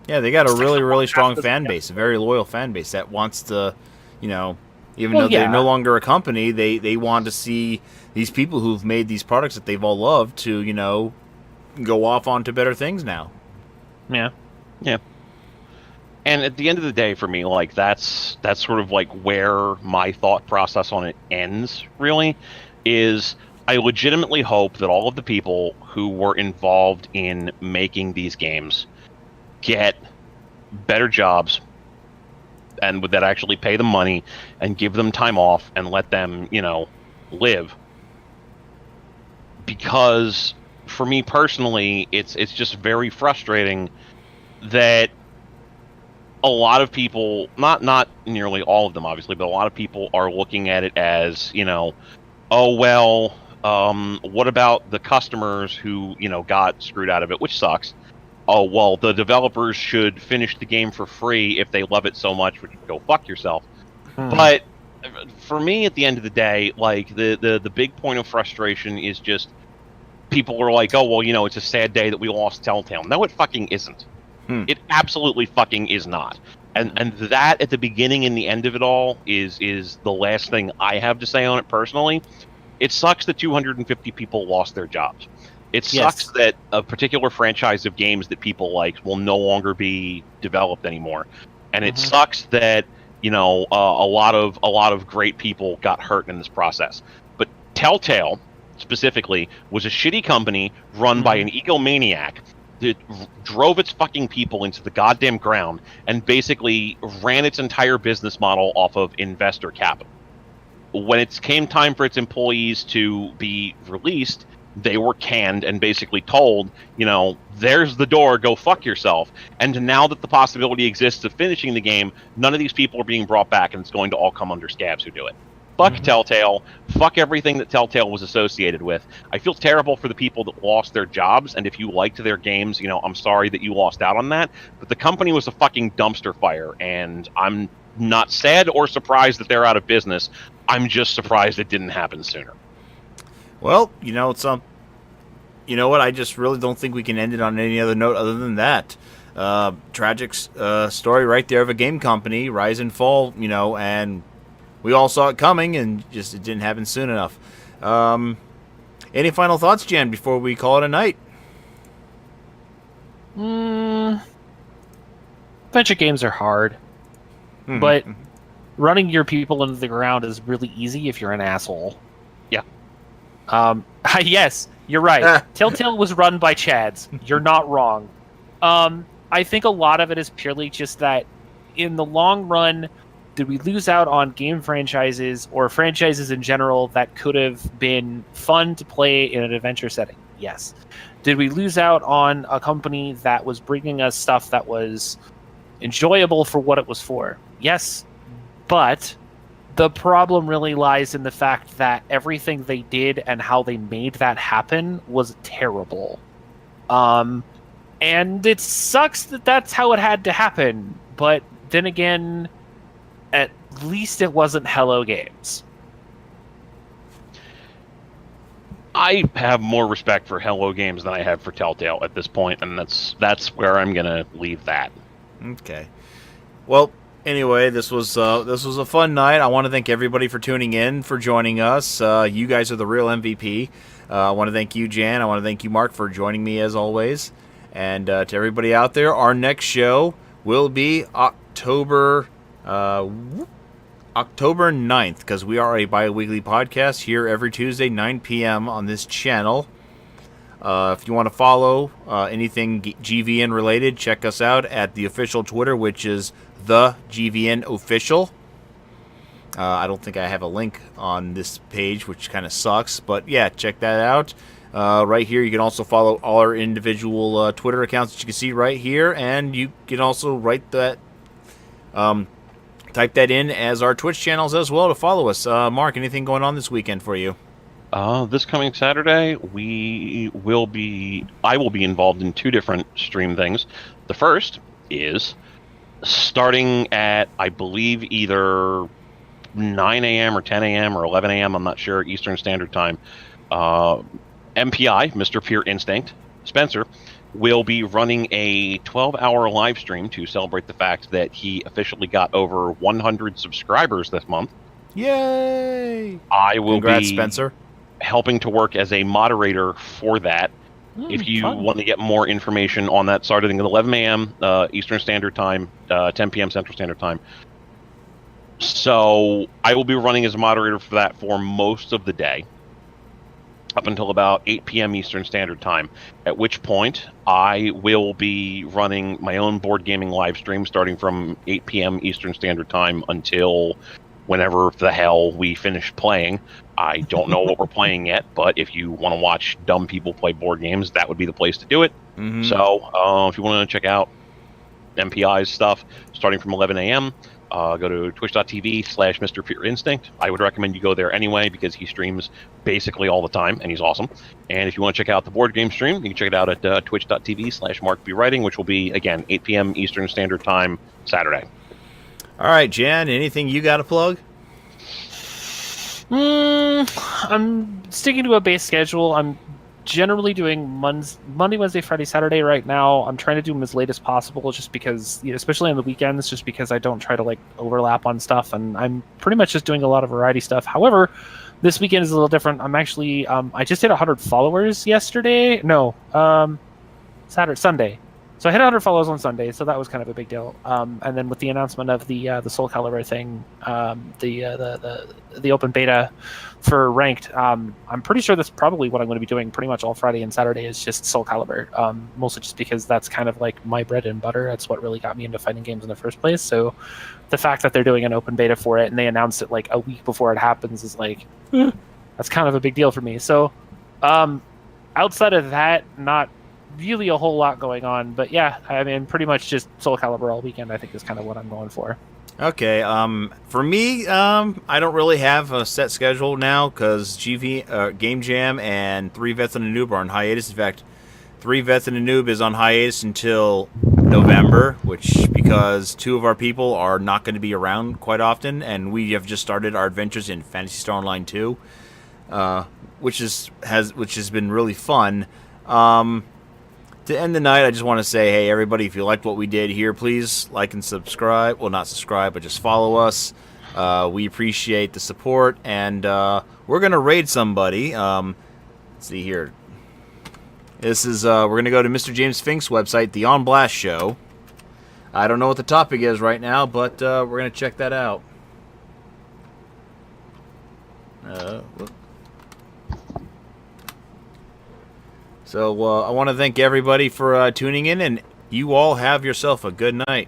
yeah, they got a really, really strong fan base, a very loyal fan base that wants to, even though they're no longer a company, they want to see these people who've made these products that they've all loved to, go off onto better things now. Yeah. Yeah. And at the end of the day, for me, like that's sort of like where my thought process on it ends, really, is I legitimately hope that all of the people who were involved in making these games get better jobs and that actually pay them money and give them time off and let them, live. Because for me personally, it's just very frustrating that a lot of people, not nearly all of them, obviously, but a lot of people are looking at it as, what about the customers who, got screwed out of it, which sucks. Oh, well, the developers should finish the game for free if they love it so much, which go fuck yourself. But for me, at the end of the day, like, the big point of frustration is just people are like, oh, well, it's a sad day that we lost TellTale. No, it fucking isn't. It absolutely fucking is not. And that at the beginning and the end of it all is the last thing I have to say on it personally. It sucks that 250 people lost their jobs. It sucks that a particular franchise of games that people like will no longer be developed anymore. And it sucks that, a lot of great people got hurt in this process. But TellTale specifically was a shitty company run by an egomaniac that drove its fucking people into the goddamn ground and basically ran its entire business model off of investor capital. When it came time for its employees to be released, they were canned and basically told, there's the door, go fuck yourself. And now that the possibility exists of finishing the game, none of these people are being brought back, and it's going to all come under scabs who do it. Fuck TellTale. Fuck everything that TellTale was associated with. I feel terrible for the people that lost their jobs, and if you liked their games, I'm sorry that you lost out on that. But the company was a fucking dumpster fire, and I'm not sad or surprised that they're out of business. I'm just surprised it didn't happen sooner. Well, it's you know what? I just really don't think we can end it on any other note other than that. Tragic story right there of a game company, rise and fall, and we all saw it coming, and just it didn't happen soon enough. Any final thoughts, Jan, before we call it a night? Adventure games are hard, but running your people into the ground is really easy if you're an asshole. Yeah. Yes, you're right. TellTale was run by Chads. You're not wrong. I think a lot of it is purely just that in the long run, did we lose out on game franchises or franchises in general that could have been fun to play in an adventure setting? Yes. Did we lose out on a company that was bringing us stuff that was enjoyable for what it was for. Yes, but the problem really lies in the fact that everything they did and how they made that happen was terrible. And it sucks that that's how it had to happen. But then again, at least it wasn't Hello Games. I have more respect for Hello Games than I have for TellTale at this point, and that's where I'm gonna leave that. Okay. Well, anyway, this was a fun night. I want to thank everybody for tuning in, for joining us. You guys are the real MVP. I want to thank you, Jan. I want to thank you, Mark, for joining me as always. And to everybody out there, our next show will be October 9th, because we are a bi-weekly podcast here every Tuesday, 9 p.m. on this channel. If you want to follow anything GVN related, check us out at the official Twitter, which is the GVN official. I don't think I have a link on this page, which kind of sucks, but yeah, check that out. Right here, you can also follow all our individual Twitter accounts that you can see right here, and you can also write that, type that in as our Twitch channels as well to follow us. Mark, anything going on this weekend for you? This coming Saturday, I will be involved in two different stream things. The first is starting at, I believe, either 9 a.m. or 10 a.m. or 11 a.m., I'm not sure, Eastern Standard Time. MPI, Mr. Pure Instinct, Spencer, will be running a 12-hour live stream to celebrate the fact that he officially got over 100 subscribers this month. Yay! I will Congrats, be Spencer. helping to work as a moderator for that. If you want to get more information on that, starting at 11 a.m. Eastern Standard Time, 10 p.m. Central Standard Time. So I will be running as a moderator for that for most of the day, up until about 8 p.m. Eastern Standard Time, at which point I will be running my own board gaming live stream starting from 8 p.m. Eastern Standard Time until whenever the hell we finish playing. I don't know what we're playing yet, but if you want to watch dumb people play board games, that would be the place to do it. Mm-hmm. So if you want to check out MPI's stuff starting from 11 a.m., go to twitch.tv/Mr. Pure Instinct. I would recommend you go there anyway because he streams basically all the time and he's awesome. And if you want to check out the board game stream, you can check it out at twitch.tv/MarkBWriting, which will be, again, 8 p.m. Eastern Standard Time, Saturday. All right, Jan, anything you got to plug? I'm sticking to a base schedule. I'm generally doing Monday, Wednesday, Friday, Saturday right now. I'm trying to do them as late as possible just because, especially on the weekends, just because I don't try to overlap on stuff, and I'm pretty much just doing a lot of variety stuff. However, this weekend is a little different. I'm actually I just hit 100 followers yesterday. No, Sunday. So I hit 100 followers on Sunday, so that was kind of a big deal. And then with the announcement of the Soulcalibur thing, the open beta for ranked, I'm pretty sure that's probably what I'm going to be doing pretty much all Friday and Saturday is just Soulcalibur, mostly just because that's kind of like my bread and butter. That's what really got me into fighting games in the first place. So the fact that they're doing an open beta for it and they announced it like a week before it happens is that's kind of a big deal for me. So outside of that, not really a whole lot going on, but yeah, I mean, pretty much just Soulcalibur all weekend, I think, is kind of what I'm going for. Okay, for me, I don't really have a set schedule now because Game Jam and 3 Vets and a Noob are on hiatus. In fact, 3 Vets and a Noob is on hiatus until November, which because 2 of our people are not going to be around quite often, and we have just started our adventures in Fantasy Star Online 2, which has been really fun. To end the night, I just want to say, hey, everybody, if you liked what we did here, please like and subscribe. Well, not subscribe, but just follow us. We appreciate the support, and we're going to raid somebody. Let's see here. This is, we're going to go to Mr. James Fink's website, The On Blast Show. I don't know what the topic is right now, but we're going to check that out. Whoop. So I want to thank everybody for tuning in, and you all have yourself a good night.